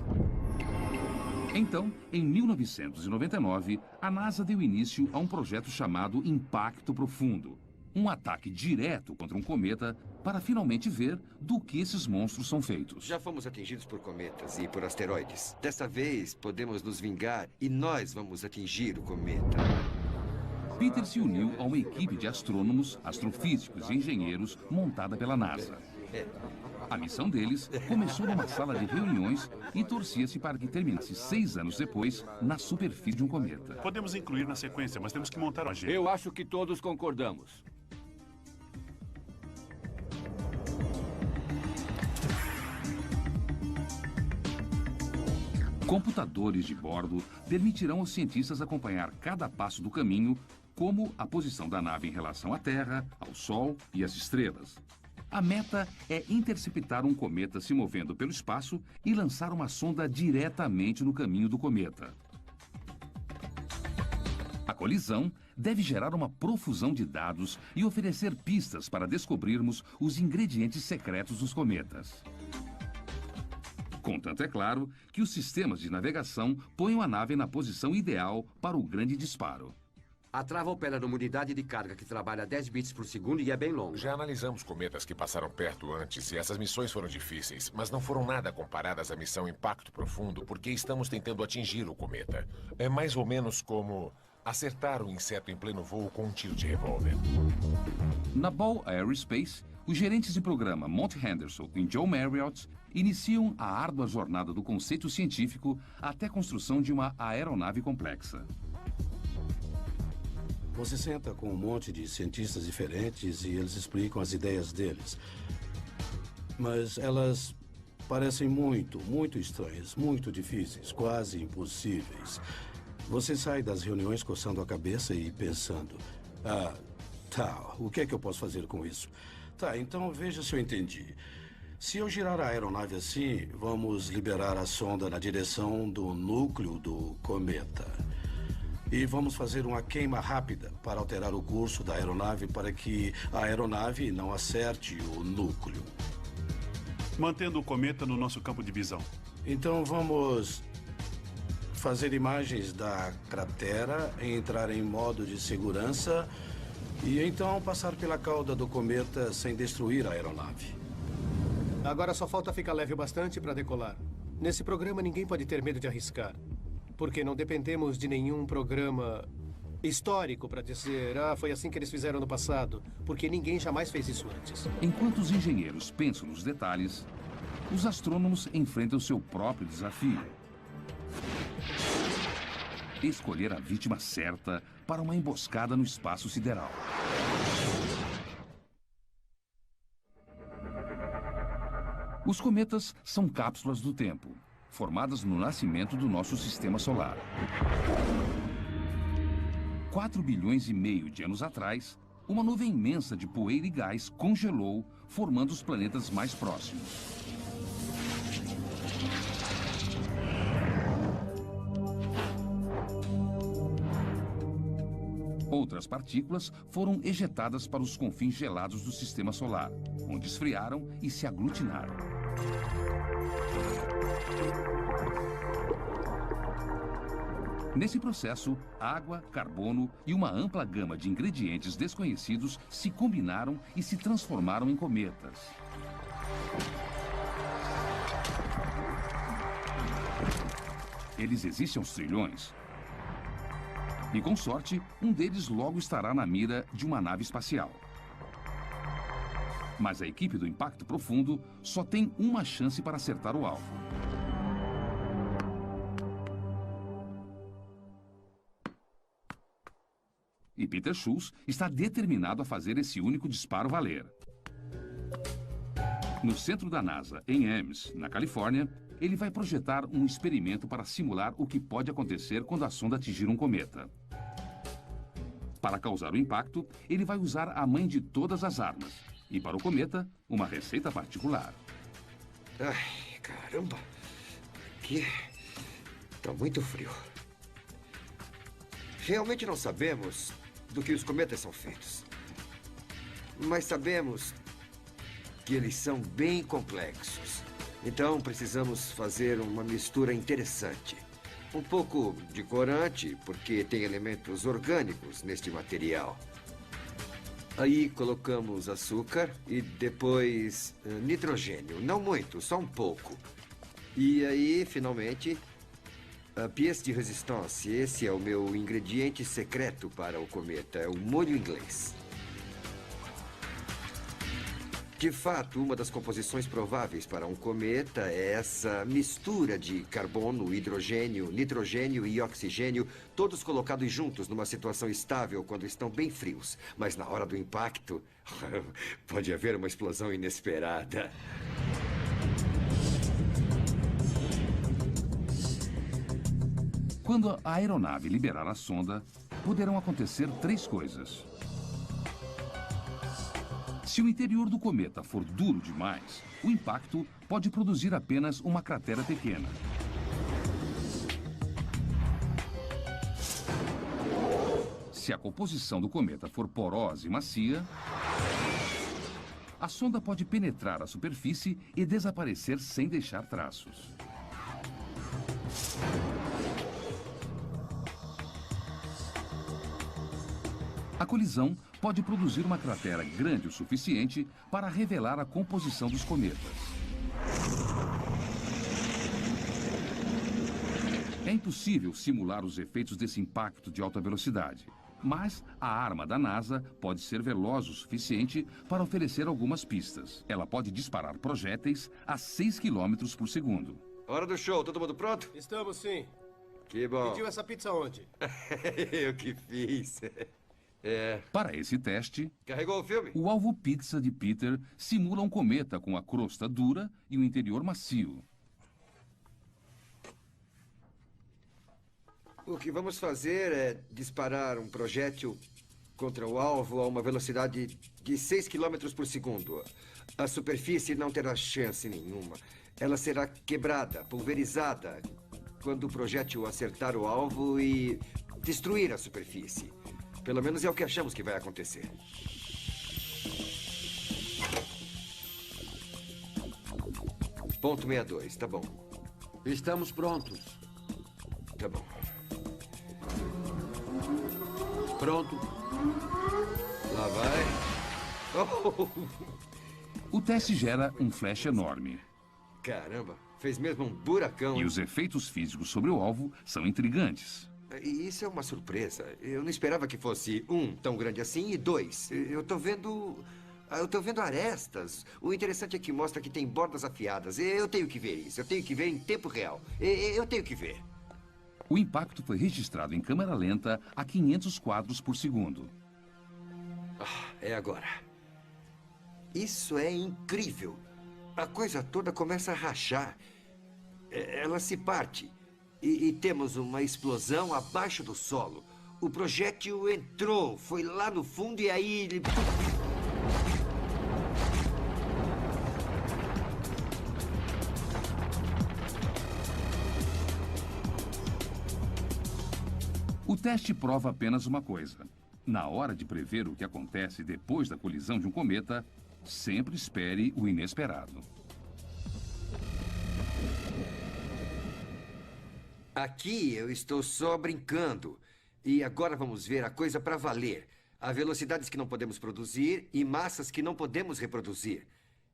Então, em 1999, a NASA deu início a um projeto chamado Impacto Profundo. Um ataque direto contra um cometa para finalmente ver do que esses monstros são feitos. Já fomos atingidos por cometas e por asteroides. Dessa vez, podemos nos vingar e nós vamos atingir o cometa. Peter se uniu a uma equipe de astrônomos, astrofísicos e engenheiros montada pela NASA. A missão deles começou numa sala de reuniões e torcia-se para que terminasse 6 anos depois na superfície de um cometa. Podemos incluir na sequência, mas temos que montar uma agenda. Eu acho que todos concordamos. Computadores de bordo permitirão aos cientistas acompanhar cada passo do caminho, como a posição da nave em relação à Terra, ao Sol e às estrelas. A meta é interceptar um cometa se movendo pelo espaço e lançar uma sonda diretamente no caminho do cometa. A colisão deve gerar uma profusão de dados e oferecer pistas para descobrirmos os ingredientes secretos dos cometas. Contanto, é claro, que os sistemas de navegação ponham a nave na posição ideal para o grande disparo. A trava opera numa unidade de carga que trabalha a 10 bits por segundo e é bem longa. Já analisamos cometas que passaram perto antes e essas missões foram difíceis, mas não foram nada comparadas à missão Impacto Profundo porque estamos tentando atingir o cometa. É mais ou menos como acertar um inseto em pleno voo com um tiro de revólver. Na Ball Aerospace, os gerentes de programa Monty Henderson e Joe Marriott iniciam a árdua jornada do conceito científico até a construção de uma aeronave complexa. Você senta com um monte de cientistas diferentes e eles explicam as ideias deles. Mas elas parecem muito estranhas, muito difíceis, quase impossíveis. Você sai das reuniões coçando a cabeça e pensando: tá, o que é que eu posso fazer com isso? Tá, então veja se eu entendi. Se eu girar a aeronave assim, vamos liberar a sonda na direção do núcleo do cometa. E vamos fazer uma queima rápida para alterar o curso da aeronave para que a aeronave não acerte o núcleo. Mantendo o cometa no nosso campo de visão. Então vamos fazer imagens da cratera, entrar em modo de segurança e então passar pela cauda do cometa sem destruir a aeronave. Agora só falta ficar leve o bastante para decolar. Nesse programa ninguém pode ter medo de arriscar. Porque não dependemos de nenhum programa histórico para dizer: foi assim que eles fizeram no passado. Porque ninguém jamais fez isso antes. Enquanto os engenheiros pensam nos detalhes, os astrônomos enfrentam seu próprio desafio. Escolher a vítima certa para uma emboscada no espaço sideral. Os cometas são cápsulas do tempo, formadas no nascimento do nosso sistema solar. 4 bilhões e meio de anos atrás, uma nuvem imensa de poeira e gás congelou, formando os planetas mais próximos. Outras partículas foram ejetadas para os confins gelados do sistema solar, onde esfriaram e se aglutinaram. Nesse processo, água, carbono e uma ampla gama de ingredientes desconhecidos se combinaram e se transformaram em cometas. Eles existem aos trilhões. E com sorte, um deles logo estará na mira de uma nave espacial. Mas a equipe do Impacto Profundo só tem uma chance para acertar o alvo. E Peter Schultz está determinado a fazer esse único disparo valer. No centro da NASA, em Ames, na Califórnia, ele vai projetar um experimento para simular o que pode acontecer quando a sonda atingir um cometa. Para causar o impacto, ele vai usar a mãe de todas as armas. E para o cometa, uma receita particular. Ai, caramba. Aqui tá muito frio. Realmente não sabemos do que os cometas são feitos. Mas sabemos que eles são bem complexos. Então precisamos fazer uma mistura interessante. Um pouco de corante, porque tem elementos orgânicos neste material. Aí colocamos açúcar e depois nitrogênio. Não muito, só um pouco. E aí, finalmente, a pièce de résistance. Esse é o meu ingrediente secreto para o cometa. É o molho inglês. De fato, uma das composições prováveis para um cometa é essa mistura de carbono, hidrogênio, nitrogênio e oxigênio, todos colocados juntos numa situação estável quando estão bem frios. Mas na hora do impacto, pode haver uma explosão inesperada. Quando a aeronave liberar a sonda, poderão acontecer 3 coisas. Se o interior do cometa for duro demais, o impacto pode produzir apenas uma cratera pequena. Se a composição do cometa for porosa e macia, a sonda pode penetrar a superfície e desaparecer sem deixar traços. A colisão pode produzir uma cratera grande o suficiente para revelar a composição dos cometas. É impossível simular os efeitos desse impacto de alta velocidade, mas a arma da NASA pode ser veloz o suficiente para oferecer algumas pistas. Ela pode disparar projéteis a 6 km por segundo. Hora do show, todo mundo pronto? Estamos sim. Que bom. Pediu essa pizza onde? Eu que fiz. Para esse teste, Carregou o filme? O alvo pizza de Peter simula um cometa com a crosta dura e o interior macio. O que vamos fazer é disparar um projétil contra o alvo a uma velocidade de 6 km por segundo. A superfície não terá chance nenhuma. Ela será quebrada, pulverizada, quando o projétil acertar o alvo e destruir a superfície. Pelo menos é o que achamos que vai acontecer. Ponto 62, tá bom. Estamos prontos. Tá bom. Pronto. Lá vai. Oh! O teste gera um flash enorme. Caramba, fez mesmo um buracão. E os efeitos físicos sobre o alvo são intrigantes. E isso é uma surpresa. Eu não esperava que fosse tão grande assim, e 2. Eu tô vendo arestas. O interessante é que mostra que tem bordas afiadas. Eu tenho que ver isso. Eu tenho que ver em tempo real. Eu tenho que ver. O impacto foi registrado em câmera lenta a 500 quadros por segundo. É agora. Isso é incrível. A coisa toda começa a rachar. Ela se parte. E temos uma explosão abaixo do solo. O projétil entrou, foi lá no fundo e aí ele... O teste prova apenas uma coisa. Na hora de prever o que acontece depois da colisão de um cometa, sempre espere o inesperado. Aqui eu estou só brincando. E agora vamos ver a coisa para valer. Há velocidades que não podemos produzir e massas que não podemos reproduzir.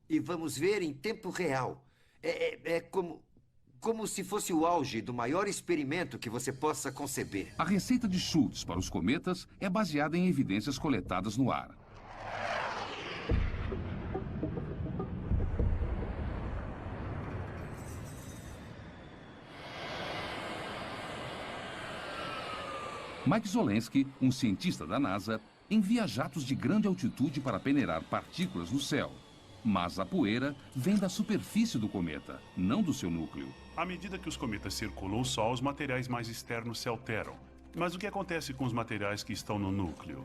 E vamos ver em tempo real. É como se fosse o auge do maior experimento que você possa conceber. A receita de Schultz para os cometas é baseada em evidências coletadas no ar. Mike Zolensky, um cientista da NASA, envia jatos de grande altitude para peneirar partículas no céu. Mas a poeira vem da superfície do cometa, não do seu núcleo. À medida que os cometas circulam o Sol, os materiais mais externos se alteram. Mas o que acontece com os materiais que estão no núcleo?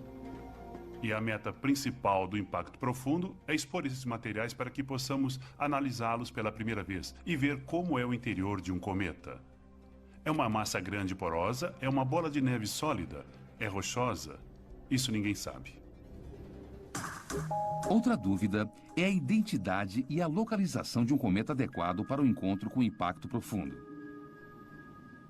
E a meta principal do impacto profundo é expor esses materiais para que possamos analisá-los pela primeira vez e ver como é o interior de um cometa. É uma massa grande e porosa? É uma bola de neve sólida? É rochosa? Isso ninguém sabe. Outra dúvida é a identidade e a localização de um cometa adequado para o encontro com o impacto profundo.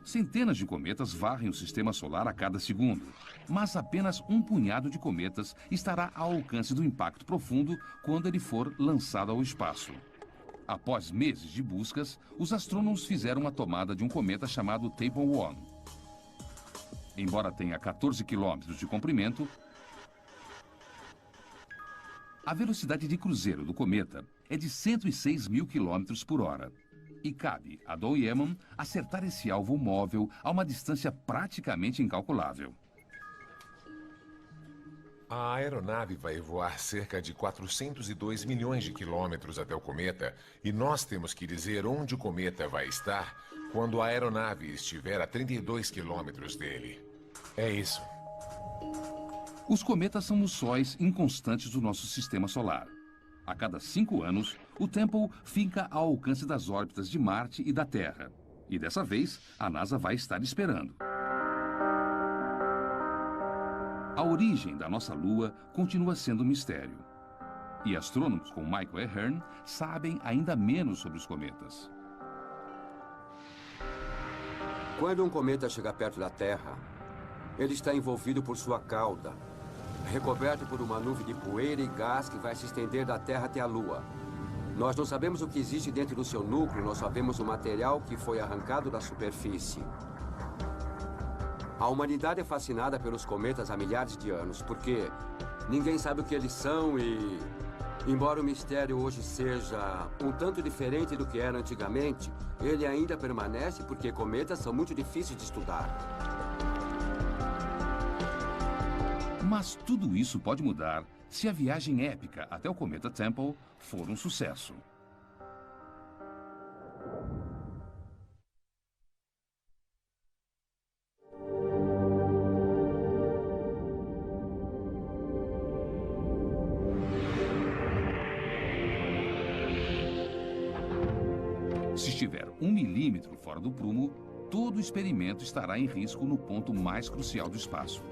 Centenas de cometas varrem o sistema solar a cada segundo, mas apenas um punhado de cometas estará ao alcance do impacto profundo quando ele for lançado ao espaço. Após meses de buscas, os astrônomos fizeram uma tomada de um cometa chamado Tempel-1. Embora tenha 14 quilômetros de comprimento, a velocidade de cruzeiro do cometa é de 106 mil quilômetros por hora. E cabe a Don Yeman acertar esse alvo móvel a uma distância praticamente incalculável. A aeronave vai voar cerca de 402 milhões de quilômetros até o cometa e nós temos que dizer onde o cometa vai estar quando a aeronave estiver a 32 quilômetros dele. É isso. Os cometas são os sóis inconstantes do nosso sistema solar. A cada 5 anos, o Tempel fica ao alcance das órbitas de Marte e da Terra. E dessa vez, a NASA vai estar esperando. A origem da nossa Lua continua sendo um mistério. E astrônomos como Michael Ahern sabem ainda menos sobre os cometas. Quando um cometa chega perto da Terra, ele está envolvido por sua cauda, recoberto por uma nuvem de poeira e gás que vai se estender da Terra até a Lua. Nós não sabemos o que existe dentro do seu núcleo, nós sabemos o material que foi arrancado da superfície. A humanidade é fascinada pelos cometas há milhares de anos, porque ninguém sabe o que eles são e, embora o mistério hoje seja um tanto diferente do que era antigamente, ele ainda permanece porque cometas são muito difíceis de estudar. Mas tudo isso pode mudar se a viagem épica até o cometa Tempel for um sucesso. Se estiver 1 milímetro fora do prumo, todo o experimento estará em risco no ponto mais crucial do espaço.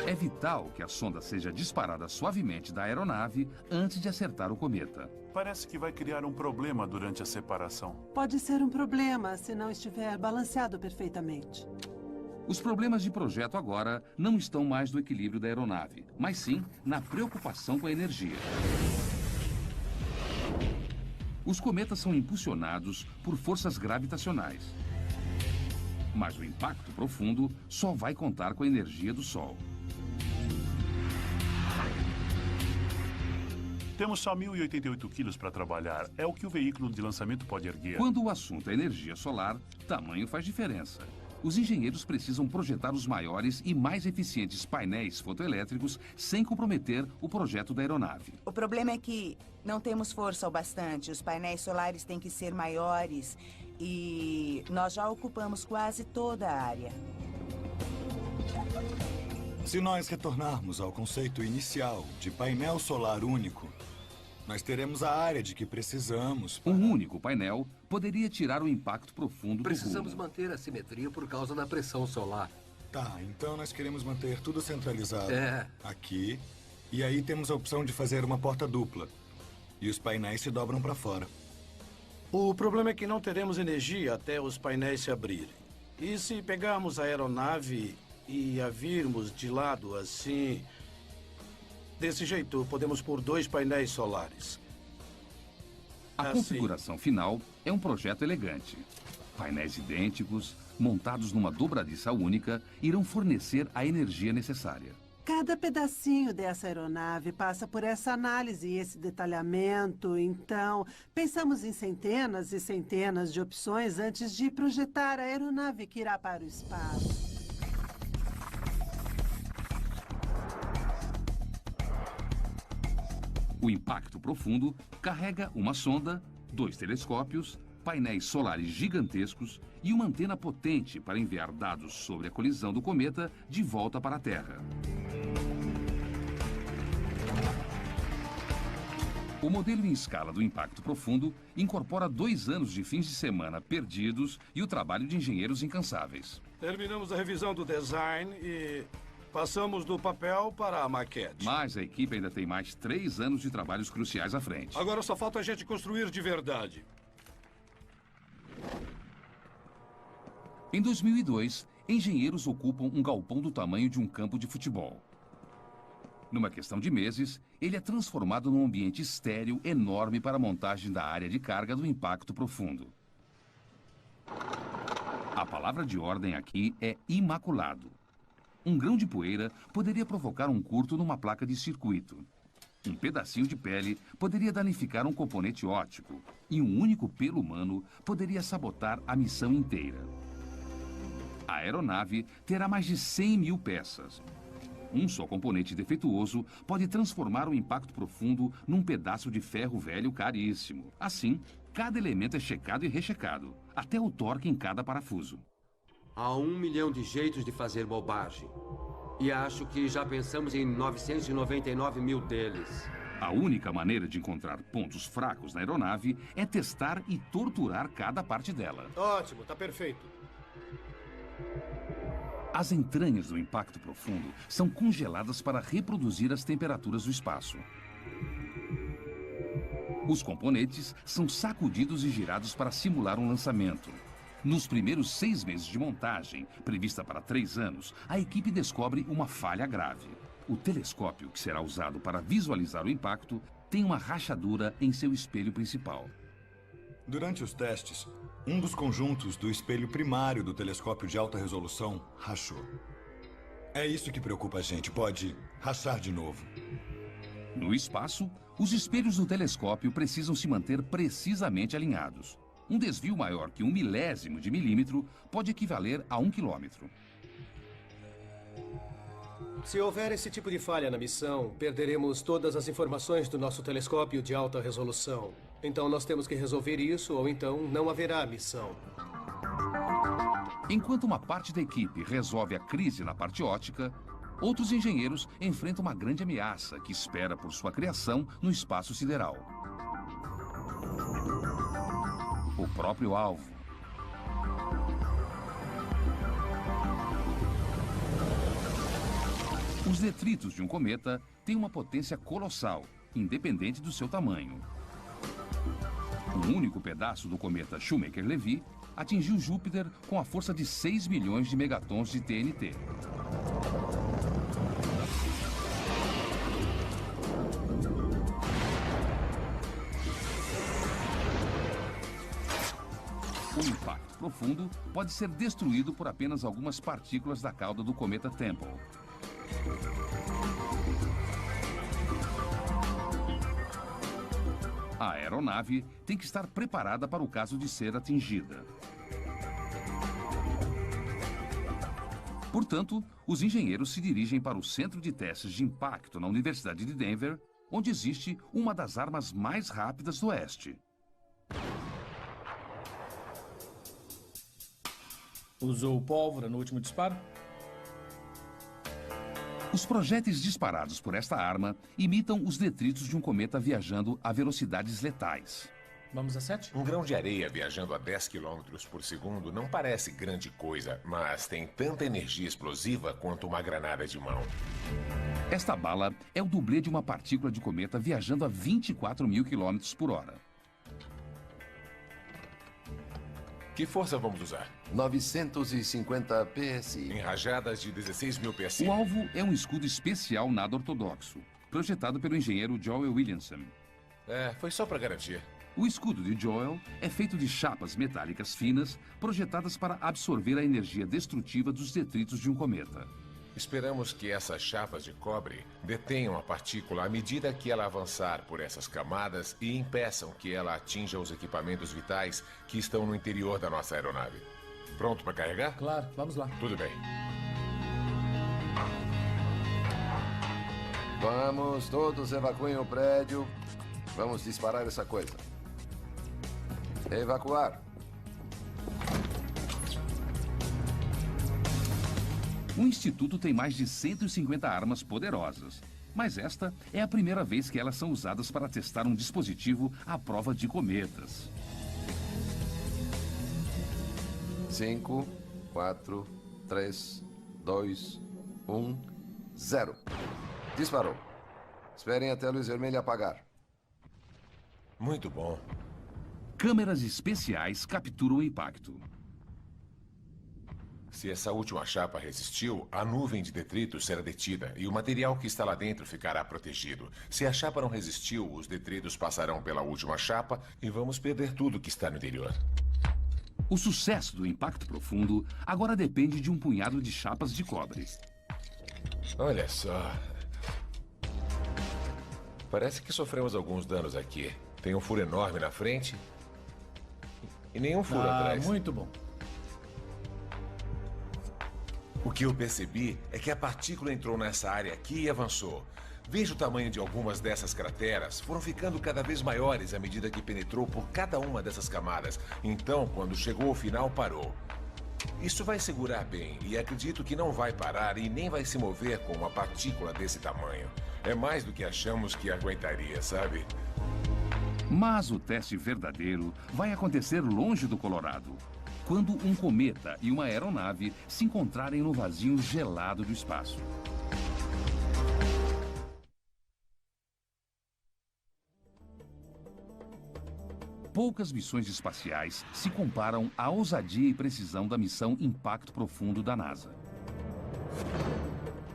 É vital que a sonda seja disparada suavemente da aeronave antes de acertar o cometa. Parece que vai criar um problema durante a separação. Pode ser um problema se não estiver balanceado perfeitamente. Os problemas de projeto agora não estão mais no equilíbrio da aeronave, mas sim na preocupação com a energia. Os cometas são impulsionados por forças gravitacionais. Mas o impacto profundo só vai contar com a energia do Sol. Temos só 1.088 quilos para trabalhar. É o que o veículo de lançamento pode erguer. Quando o assunto é energia solar, tamanho faz diferença. Os engenheiros precisam projetar os maiores e mais eficientes painéis fotoelétricos sem comprometer o projeto da aeronave. O problema é que não temos força o bastante. Os painéis solares têm que ser maiores e nós já ocupamos quase toda a área. Se nós retornarmos ao conceito inicial de painel solar único, nós teremos a área de que precisamos. Um único painel poderia tirar o impacto profundo do Precisamos rumo. manter a simetria por causa da pressão solar. Tá, então nós queremos manter tudo centralizado É. aqui. E aí temos a opção de fazer uma porta dupla. E os painéis se dobram para fora. O problema é que não teremos energia até os painéis se abrirem. E se pegarmos a aeronave e a virmos de lado assim... Desse jeito, podemos pôr 2 painéis solares. A configuração final é um projeto elegante. Painéis idênticos, montados numa dobradiça única, irão fornecer a energia necessária. Cada pedacinho dessa aeronave passa por essa análise e esse detalhamento. Então, pensamos em centenas e centenas de opções antes de projetar a aeronave que irá para o espaço. O impacto profundo carrega uma sonda, 2 telescópios, painéis solares gigantescos e uma antena potente para enviar dados sobre a colisão do cometa de volta para a Terra. O modelo em escala do impacto profundo incorpora 2 anos de fins de semana perdidos e o trabalho de engenheiros incansáveis. Terminamos a revisão do design e passamos do papel para a maquete. Mas a equipe ainda tem mais 3 anos de trabalhos cruciais à frente. Agora só falta a gente construir de verdade. Em 2002, engenheiros ocupam um galpão do tamanho de um campo de futebol. Numa questão de meses, ele é transformado num ambiente estéril enorme para a montagem da área de carga do impacto profundo. A palavra de ordem aqui é imaculado. Um grão de poeira poderia provocar um curto numa placa de circuito. Um pedacinho de pele poderia danificar um componente óptico. E um único pelo humano poderia sabotar a missão inteira. A aeronave terá mais de 100 mil peças. Um só componente defeituoso pode transformar o impacto profundo num pedaço de ferro velho caríssimo. Assim, cada elemento é checado e rechecado, até o torque em cada parafuso. Há 1 milhão de jeitos de fazer bobagem. E acho que já pensamos em 999 mil deles. A única maneira de encontrar pontos fracos na aeronave é testar e torturar cada parte dela. Ótimo, tá perfeito. As entranhas do impacto profundo são congeladas para reproduzir as temperaturas do espaço. Os componentes são sacudidos e girados para simular um lançamento. Nos primeiros 6 meses de montagem, prevista para 3 anos, a equipe descobre uma falha grave. O telescópio que será usado para visualizar o impacto tem uma rachadura em seu espelho principal. Durante os testes, um dos conjuntos do espelho primário do telescópio de alta resolução rachou. É isso que preocupa a gente. Pode rachar de novo. No espaço, os espelhos do telescópio precisam se manter precisamente alinhados. Um desvio maior que 1 milésimo de milímetro pode equivaler a 1 quilômetro. Se houver esse tipo de falha na missão, perderemos todas as informações do nosso telescópio de alta resolução. Então nós temos que resolver isso, ou então não haverá missão. Enquanto uma parte da equipe resolve a crise na parte óptica, outros engenheiros enfrentam uma grande ameaça que espera por sua criação no espaço sideral. O próprio alvo. Os detritos de um cometa têm uma potência colossal, independente do seu tamanho. Um único pedaço do cometa Shoemaker-Levy atingiu Júpiter com a força de 6 milhões de megatons de TNT. O impacto profundo pode ser destruído por apenas algumas partículas da cauda do cometa Tempel. A aeronave tem que estar preparada para o caso de ser atingida. Portanto, os engenheiros se dirigem para o Centro de Testes de Impacto na Universidade de Denver, onde existe uma das armas mais rápidas do Oeste. Usou pólvora no último disparo? Os projéteis disparados por esta arma imitam os detritos de um cometa viajando a velocidades letais. Vamos a 7? Um grão de areia viajando a 10 km por segundo não parece grande coisa, mas tem tanta energia explosiva quanto uma granada de mão. Esta bala é o dublê de uma partícula de cometa viajando a 24 mil km por hora. Que força vamos usar? 950 PSI. Em rajadas de 16 mil PSI. O alvo é um escudo especial nada ortodoxo, projetado pelo engenheiro Joel Williamson. Foi só para garantir. O escudo de Joel é feito de chapas metálicas finas, projetadas para absorver a energia destrutiva dos detritos de um cometa. Esperamos que essas chapas de cobre detenham a partícula à medida que ela avançar por essas camadas e impeçam que ela atinja os equipamentos vitais que estão no interior da nossa aeronave. Pronto para carregar? Claro, vamos lá. Tudo bem. Vamos, todos evacuem o prédio. Vamos disparar essa coisa. Evacuar. O Instituto tem mais de 150 armas poderosas, mas esta é a primeira vez que elas são usadas para testar um dispositivo à prova de cometas. 5, 4, 3, 2, 1, 0. Disparou. Esperem até a luz vermelha apagar. Muito bom. Câmeras especiais capturam o impacto. Se essa última chapa resistiu, a nuvem de detritos será detida e o material que está lá dentro ficará protegido. Se a chapa não resistiu, os detritos passarão pela última chapa e vamos perder tudo que está no interior. O sucesso do impacto profundo agora depende de um punhado de chapas de cobre. Olha só. Parece que sofremos alguns danos aqui. Tem um furo enorme na frente e nenhum furo atrás. Muito bom. O que eu percebi é que a partícula entrou nessa área aqui e avançou. Veja o tamanho de algumas dessas crateras. Foram ficando cada vez maiores à medida que penetrou por cada uma dessas camadas. Então, quando chegou ao final, parou. Isso vai segurar bem e acredito que não vai parar e nem vai se mover com uma partícula desse tamanho. É mais do que achamos que aguentaria, sabe? Mas o teste verdadeiro vai acontecer longe do Colorado, quando um cometa e uma aeronave se encontrarem no vazio gelado do espaço. Poucas missões espaciais se comparam à ousadia e precisão da missão Impacto Profundo da NASA.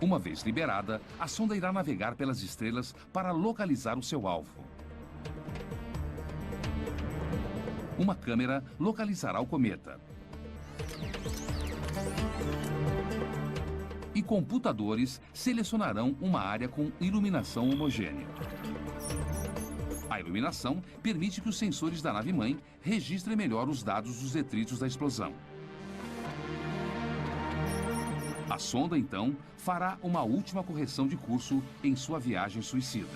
Uma vez liberada, a sonda irá navegar pelas estrelas para localizar o seu alvo. Uma câmera localizará o cometa. E computadores selecionarão uma área com iluminação homogênea. A iluminação permite que os sensores da nave-mãe registrem melhor os dados dos detritos da explosão. A sonda, então, fará uma última correção de curso em sua viagem suicida.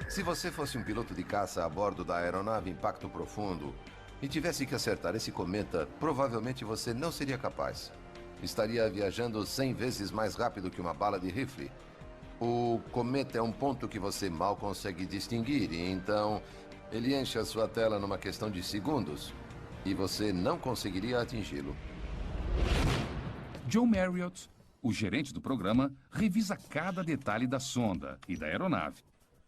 Se você fosse um piloto de caça a bordo da aeronave Impacto Profundo e tivesse que acertar esse cometa, provavelmente você não seria capaz. Estaria viajando 100 vezes mais rápido que uma bala de rifle. O cometa é um ponto que você mal consegue distinguir, e então ele enche a sua tela numa questão de segundos e você não conseguiria atingi-lo. John Marriott, o gerente do programa, revisa cada detalhe da sonda e da aeronave.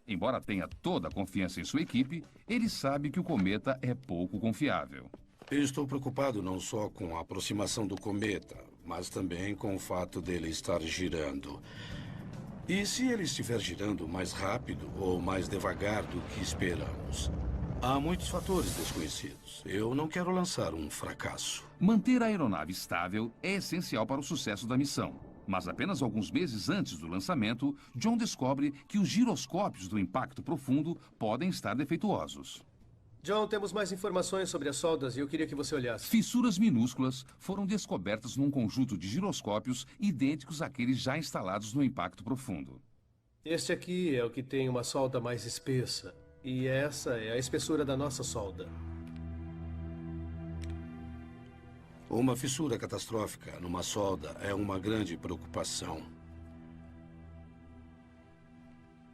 Embora tenha toda a confiança em sua equipe, ele sabe que o cometa é pouco confiável. Estou preocupado não só com a aproximação do cometa, mas também com o fato dele estar girando. E se ele estiver girando mais rápido ou mais devagar do que esperamos? Há muitos fatores desconhecidos. Eu não quero lançar um fracasso. Manter a aeronave estável é essencial para o sucesso da missão. Mas apenas alguns meses antes do lançamento, John descobre que os giroscópios do Impacto Profundo podem estar defeituosos. John, temos mais informações sobre as soldas e eu queria que você olhasse. Fissuras minúsculas foram descobertas num conjunto de giroscópios idênticos àqueles já instalados no Impacto Profundo. Este aqui é o que tem uma solda mais espessa. E essa é a espessura da nossa solda. Uma fissura catastrófica numa solda é uma grande preocupação.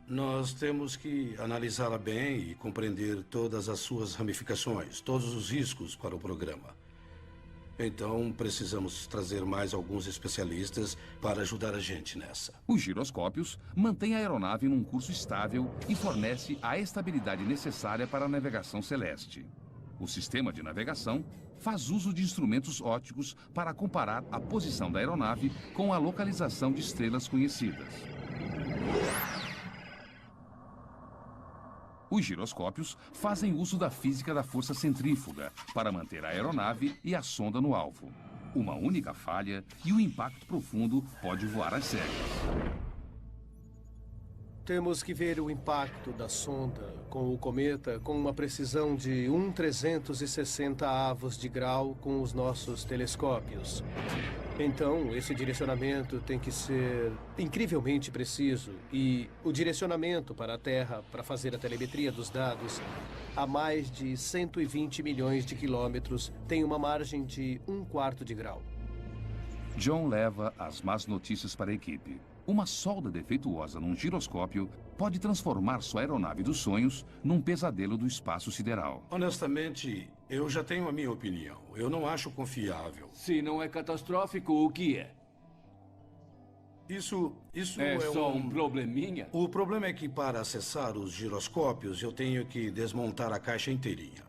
Nós temos que analisá-la bem e compreender todas as suas ramificações, todos os riscos para o programa. Então, precisamos trazer mais alguns especialistas para ajudar a gente nessa. Os giroscópios mantêm a aeronave num curso estável e fornece a estabilidade necessária para a navegação celeste. O sistema de navegação faz uso de instrumentos ópticos para comparar a posição da aeronave com a localização de estrelas conhecidas. Os giroscópios fazem uso da física da força centrífuga para manter a aeronave e a sonda no alvo. Uma única falha e o impacto profundo pode voar às cegas. Temos que ver o impacto da sonda com o cometa com uma precisão de 1/360 avos de grau com os nossos telescópios. Então, esse direcionamento tem que ser incrivelmente preciso e o direcionamento para a Terra para fazer a telemetria dos dados a mais de 120 milhões de quilômetros tem uma margem de 1/4 de grau. John leva as más notícias para a equipe. Uma solda defeituosa num giroscópio pode transformar sua aeronave dos sonhos num pesadelo do espaço sideral. Honestamente, eu já tenho a minha opinião. Eu não acho confiável. Se não é catastrófico, o que é? Isso é só um probleminha? O problema é que para acessar os giroscópios eu tenho que desmontar a caixa inteirinha.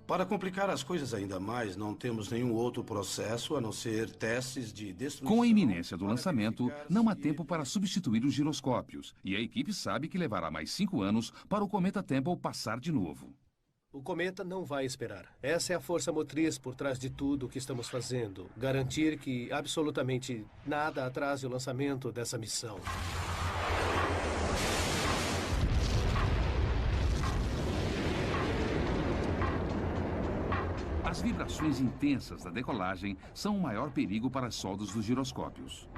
Para complicar as coisas ainda mais, não temos nenhum outro processo a não ser testes de destruição. Com a iminência do lançamento, não há tempo para substituir os giroscópios. E a equipe sabe que levará mais 5 anos para o cometa Temple passar de novo. O cometa não vai esperar. Essa é a força motriz por trás de tudo o que estamos fazendo. Garantir que absolutamente nada atrase o lançamento dessa missão. As vibrações intensas da decolagem são o maior perigo para as soldas dos giroscópios.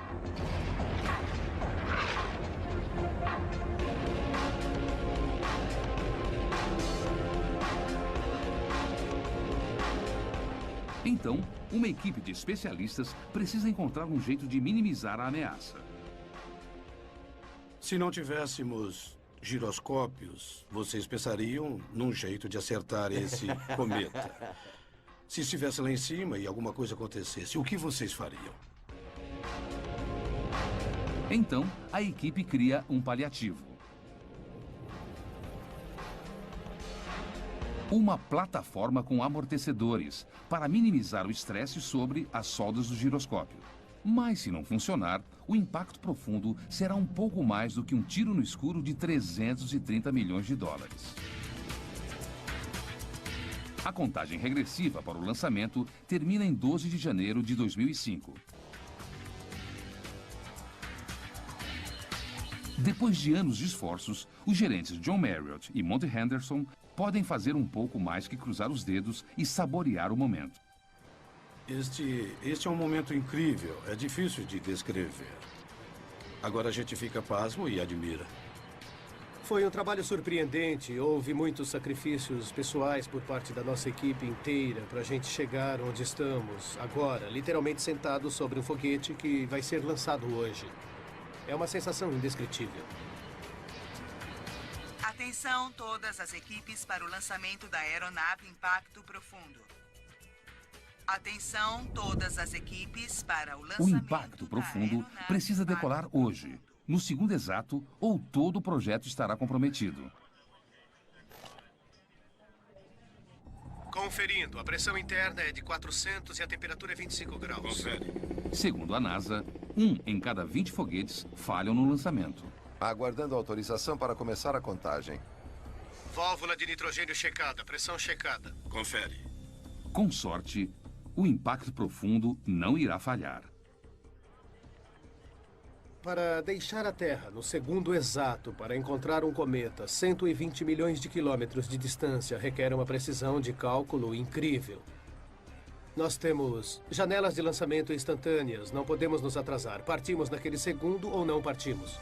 Então, uma equipe de especialistas precisa encontrar um jeito de minimizar a ameaça. Se não tivéssemos giroscópios, vocês pensariam num jeito de acertar esse cometa. Se estivesse lá em cima e alguma coisa acontecesse, o que vocês fariam? Então, a equipe cria um paliativo. Uma plataforma com amortecedores para minimizar o estresse sobre as soldas do giroscópio. Mas se não funcionar, o impacto profundo será um pouco mais do que um tiro no escuro de 330 milhões de dólares. A contagem regressiva para o lançamento termina em 12 de janeiro de 2005. Depois de anos de esforços, os gerentes John Marriott e Monty Henderson podem fazer um pouco mais que cruzar os dedos e saborear o momento. Este é um momento incrível. É difícil de descrever. Agora a gente fica pasmo e admira. Foi um trabalho surpreendente. Houve muitos sacrifícios pessoais por parte da nossa equipe inteira para a gente chegar onde estamos agora, literalmente sentados sobre um foguete que vai ser lançado hoje. É uma sensação indescritível. Atenção todas as equipes para o lançamento da aeronave Impacto Profundo. Atenção todas as equipes para o lançamento. O Impacto Profundo precisa decolar hoje, no segundo exato, ou todo o projeto estará comprometido. Conferindo, a pressão interna é de 400 e a temperatura é 25 graus. Confere. Segundo a NASA, 1 em cada 20 foguetes falham no lançamento. Aguardando autorização para começar a contagem. Válvula de nitrogênio checada, pressão checada. Confere. Com sorte, o Impacto Profundo não irá falhar. Para deixar a Terra no segundo exato para encontrar um cometa 120 milhões de quilômetros de distância requer uma precisão de cálculo incrível. Nós temos janelas de lançamento instantâneas, não podemos nos atrasar. Partimos naquele segundo ou não partimos.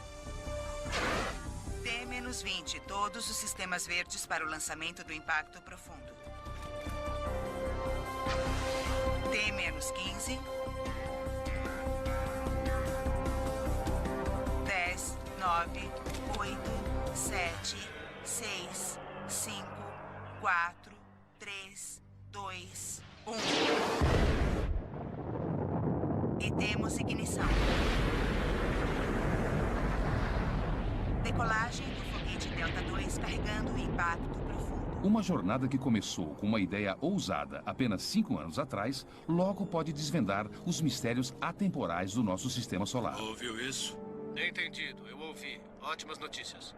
T-20, todos os sistemas verdes para o lançamento do Impacto Profundo. T-15. 10, 9, 8, 7, 4, 3, 2, 1. E temos ignição. Decolagem do foguete Delta 2 carregando o impacto profundo. Uma jornada que começou com uma ideia ousada apenas 5 anos atrás, logo pode desvendar os mistérios atemporais do nosso sistema solar. Ouviu isso? Entendido, eu ouvi. Ótimas notícias.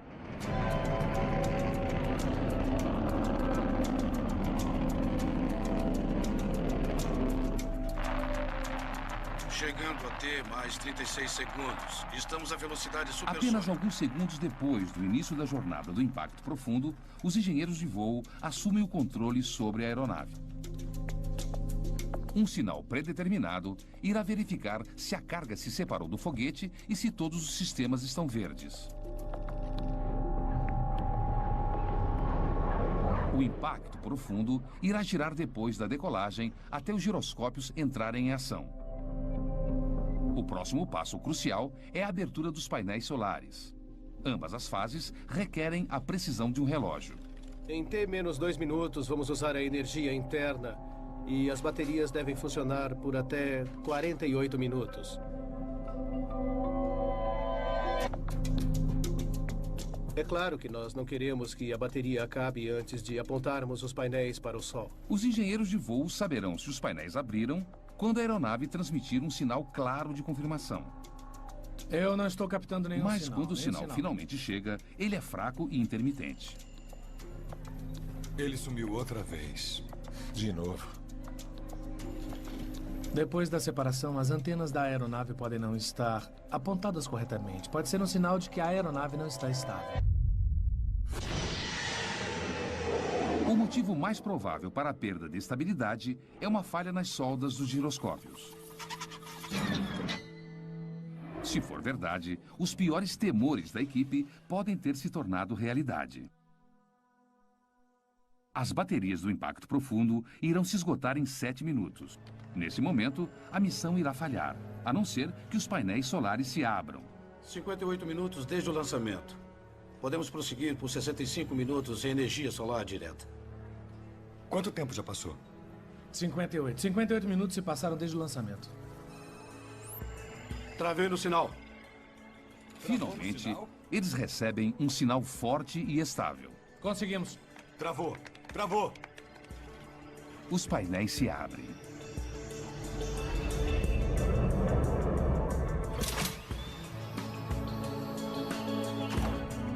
Chegando a T mais 36 segundos. Estamos à velocidade supersônica. Apenas alguns segundos depois do início da jornada do impacto profundo, os engenheiros de voo assumem o controle sobre a aeronave. Um sinal predeterminado irá verificar se a carga se separou do foguete e se todos os sistemas estão verdes. O impacto profundo irá girar depois da decolagem até os giroscópios entrarem em ação. O próximo passo crucial é a abertura dos painéis solares. Ambas as fases requerem a precisão de um relógio. Em T-2 minutos, vamos usar a energia interna e as baterias devem funcionar por até 48 minutos. É claro que nós não queremos que a bateria acabe antes de apontarmos os painéis para o Sol. Os engenheiros de voo saberão se os painéis abriram quando a aeronave transmitir um sinal claro de confirmação. Eu não estou captando nenhum sinal. Mas quando o sinal finalmente chega, ele é fraco e intermitente. Ele sumiu outra vez. De novo. Depois da separação, as antenas da aeronave podem não estar apontadas corretamente. Pode ser um sinal de que a aeronave não está estável. O motivo mais provável para a perda de estabilidade é uma falha nas soldas dos giroscópios. Se for verdade, os piores temores da equipe podem ter se tornado realidade. As baterias do impacto profundo irão se esgotar em 7 minutos. Nesse momento, a missão irá falhar, a não ser que os painéis solares se abram. 58 minutos desde o lançamento. Podemos prosseguir por 65 minutos em energia solar direta. Quanto tempo já passou? 58. 58 minutos se passaram desde o lançamento. Travei no sinal. Finalmente, eles recebem um sinal forte e estável. Conseguimos. Travou. Travou. Os painéis se abrem.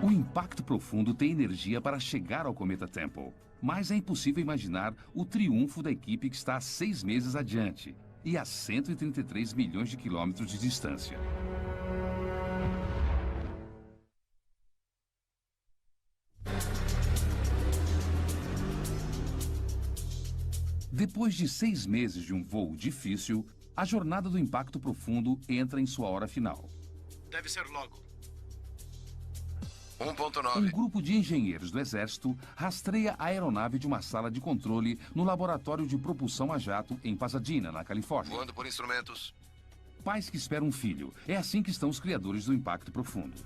O impacto profundo tem energia para chegar ao cometa Temple, mas é impossível imaginar o triunfo da equipe que está a 6 meses adiante e a 133 milhões de quilômetros de distância. Depois de 6 meses de um voo difícil, a jornada do impacto profundo entra em sua hora final. Deve ser logo. 1.9. Um grupo de engenheiros do Exército rastreia a aeronave de uma sala de controle no laboratório de propulsão a jato em Pasadena, na Califórnia. Voando por instrumentos. Pais que esperam um filho. É assim que estão os criadores do impacto profundo.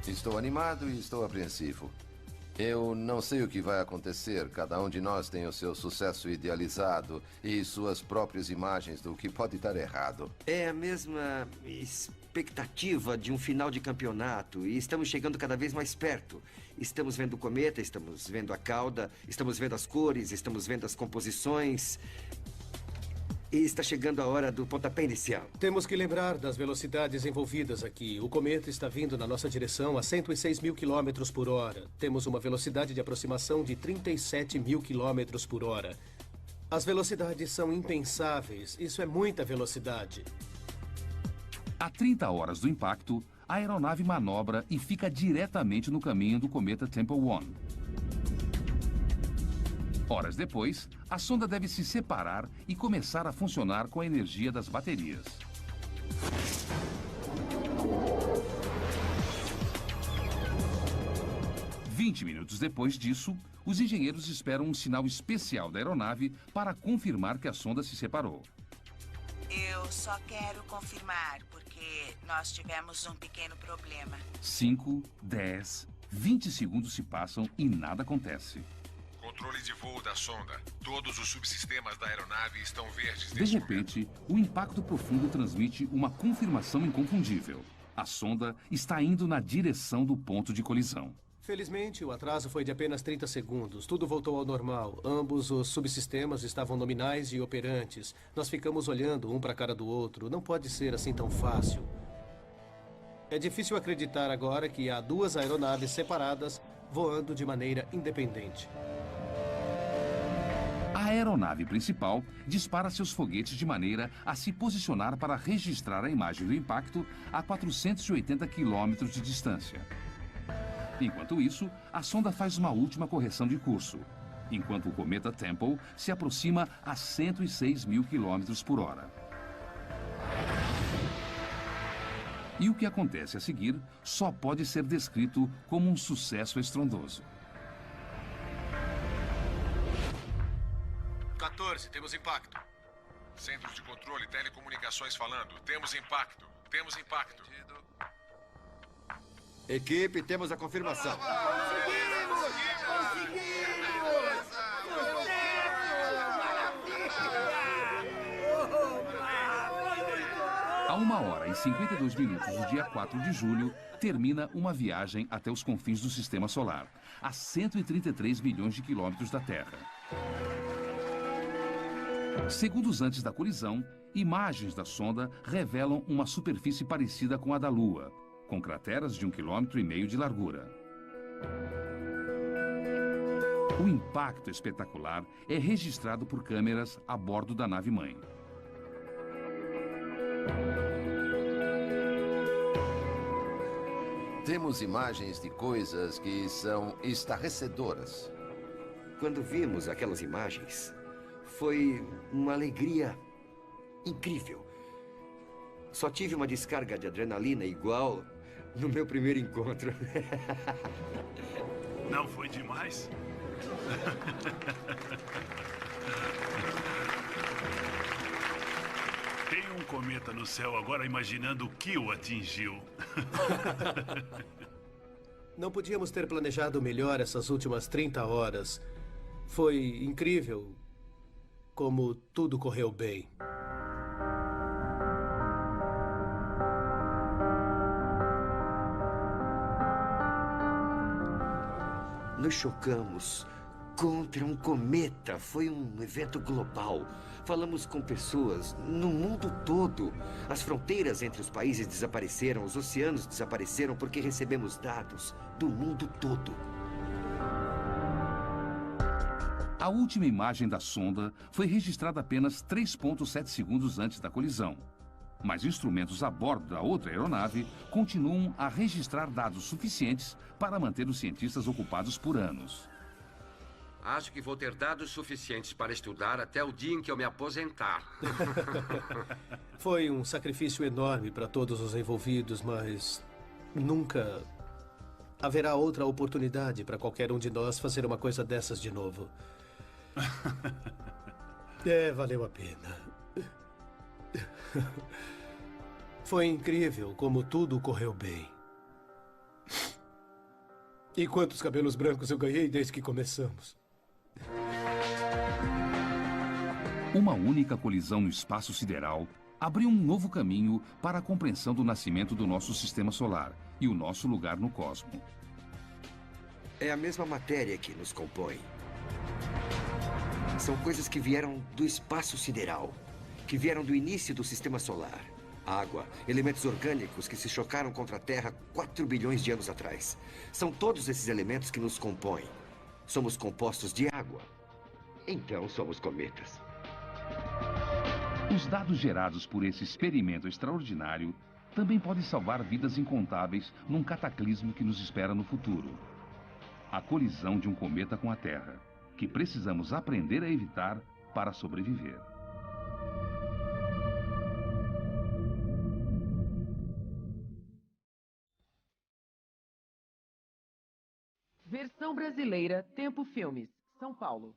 Estou animado e estou apreensivo. Eu não sei o que vai acontecer. Cada um de nós tem o seu sucesso idealizado e suas próprias imagens do que pode dar errado. É a mesma expectativa de um final de campeonato e estamos chegando cada vez mais perto. Estamos vendo o cometa, estamos vendo a cauda, estamos vendo as cores, estamos vendo as composições. E está chegando a hora do pontapé inicial. Temos que lembrar das velocidades envolvidas aqui. O cometa está vindo na nossa direção a 106 mil quilômetros por hora. Temos uma velocidade de aproximação de 37 mil quilômetros por hora. As velocidades são impensáveis. Isso é muita velocidade. A 30 horas do impacto, a aeronave manobra e fica diretamente no caminho do cometa Temple 1. Horas depois, a sonda deve se separar e começar a funcionar com a energia das baterias. "20 minutos depois disso, os engenheiros esperam um sinal especial da aeronave para confirmar que a sonda se separou. Eu só quero confirmar, porque nós tivemos um pequeno problema. 5, 10, 20 segundos se passam e nada acontece. Controle de voo da sonda. Todos os subsistemas da aeronave estão verdes De neste repente, o impacto profundo transmite uma confirmação inconfundível. A sonda está indo na direção do ponto de colisão. Felizmente, o atraso foi de apenas 30 segundos. Tudo voltou ao normal. Ambos os subsistemas estavam nominais e operantes. Nós ficamos olhando um para a cara do outro. Não pode ser assim tão fácil. É difícil acreditar agora que há duas aeronaves separadas voando de maneira independente. A aeronave principal dispara seus foguetes de maneira a se posicionar para registrar a imagem do impacto a 480 quilômetros de distância. Enquanto isso, a sonda faz uma última correção de curso, enquanto o cometa Temple se aproxima a 106 mil quilômetros por hora. E o que acontece a seguir só pode ser descrito como um sucesso estrondoso. 14, temos impacto. Centros de controle, telecomunicações falando. Temos impacto. Temos impacto. Equipe, temos a confirmação. A 1h52 do dia 4 de julho, termina uma viagem até os confins do Sistema Solar, a 133 milhões de quilômetros da Terra. Segundos antes da colisão, imagens da sonda revelam uma superfície parecida com a da Lua, com crateras de 1,5 km de largura. O impacto espetacular é registrado por câmeras a bordo da nave-mãe. Temos imagens de coisas que são estarrecedoras. Quando vimos aquelas imagens, foi uma alegria incrível. Só tive uma descarga de adrenalina igual no meu primeiro encontro. Não foi demais? Tem um cometa no céu agora imaginando o que o atingiu. Não podíamos ter planejado melhor essas últimas 30 horas. Foi incrível como tudo correu bem. Nos chocamos contra um cometa. Foi um evento global. Falamos com pessoas no mundo todo. As fronteiras entre os países desapareceram, os oceanos desapareceram porque recebemos dados do mundo todo. A última imagem da sonda foi registrada apenas 3,7 segundos antes da colisão. Mas instrumentos a bordo da outra aeronave continuam a registrar dados suficientes para manter os cientistas ocupados por anos. Acho que vou ter dados suficientes para estudar até o dia em que eu me aposentar. Foi um sacrifício enorme para todos os envolvidos, mas nunca haverá outra oportunidade para qualquer um de nós fazer uma coisa dessas de novo. Valeu a pena. Foi incrível como tudo correu bem. E quantos cabelos brancos eu ganhei desde que começamos. Uma única colisão no espaço sideral abriu um novo caminho para a compreensão do nascimento do nosso sistema solar e o nosso lugar no cosmos. É a mesma matéria que nos compõe. São coisas que vieram do espaço sideral, que vieram do início do sistema solar. Água, elementos orgânicos que se chocaram contra a Terra 4 bilhões de anos atrás. São todos esses elementos que nos compõem. Somos compostos de água. Então somos cometas. Os dados gerados por esse experimento extraordinário também podem salvar vidas incontáveis num cataclismo que nos espera no futuro. A colisão de um cometa com a Terra, que precisamos aprender a evitar para sobreviver. Versão brasileira, Tempo Filmes, São Paulo.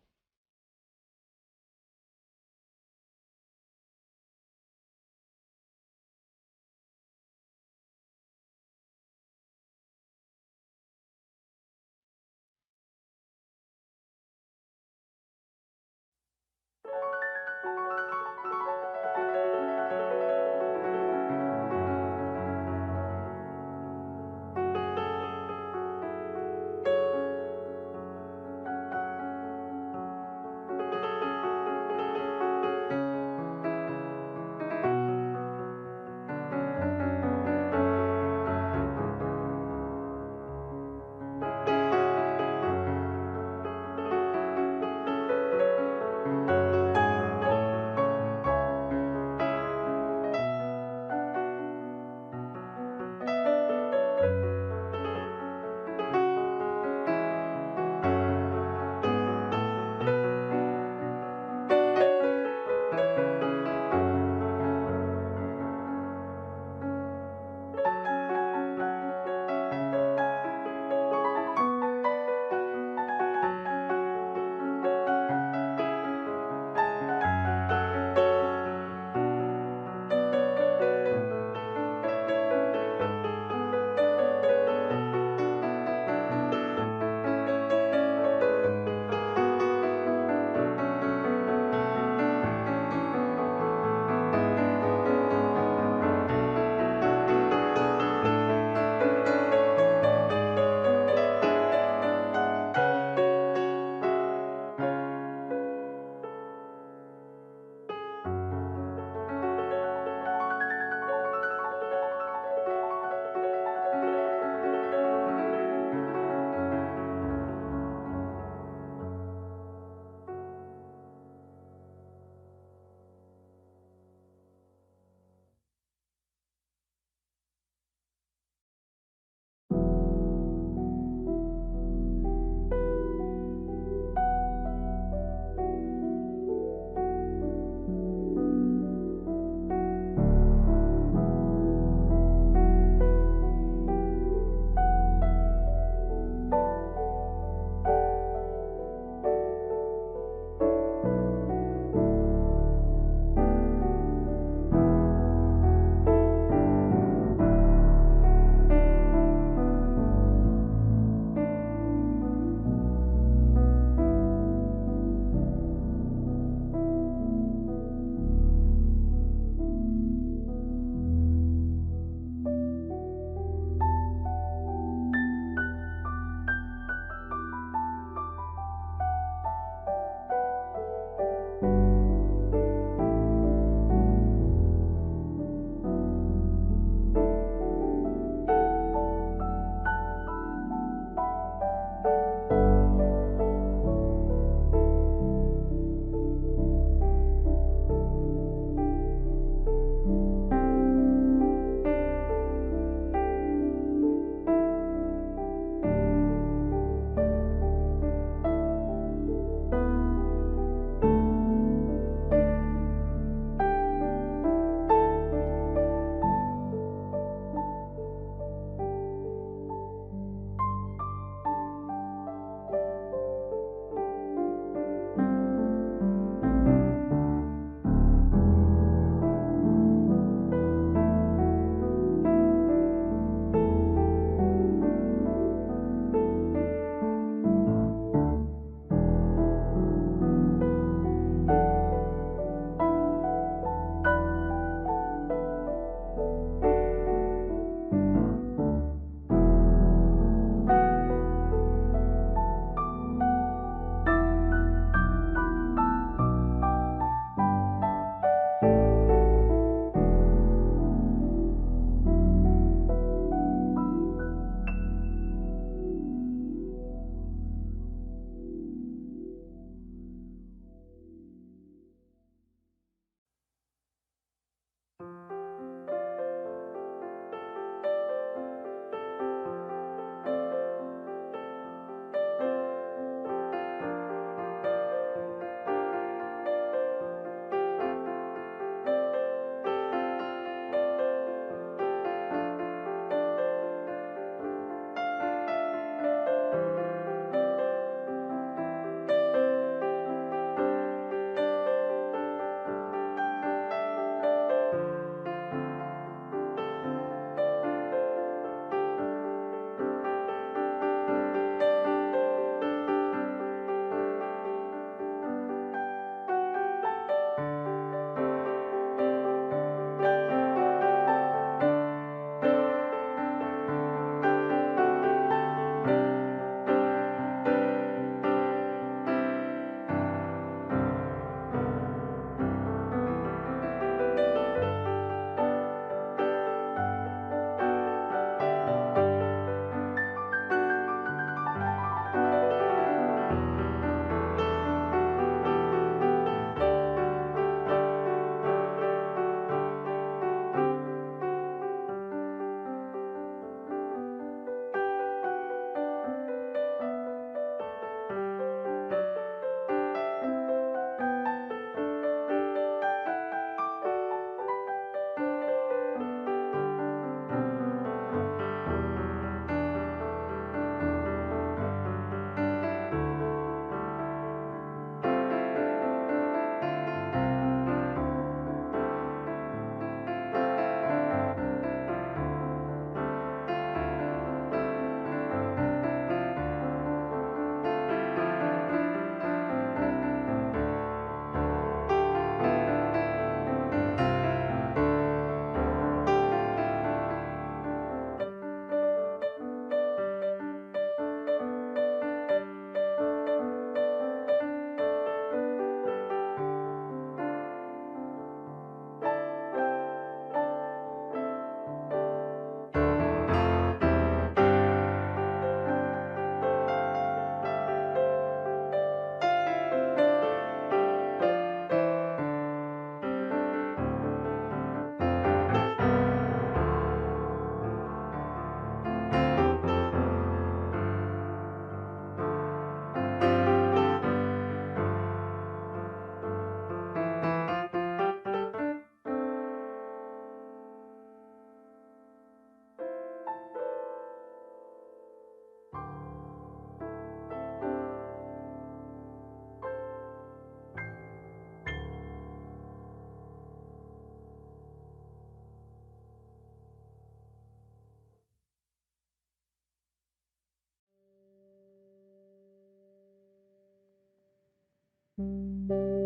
novo.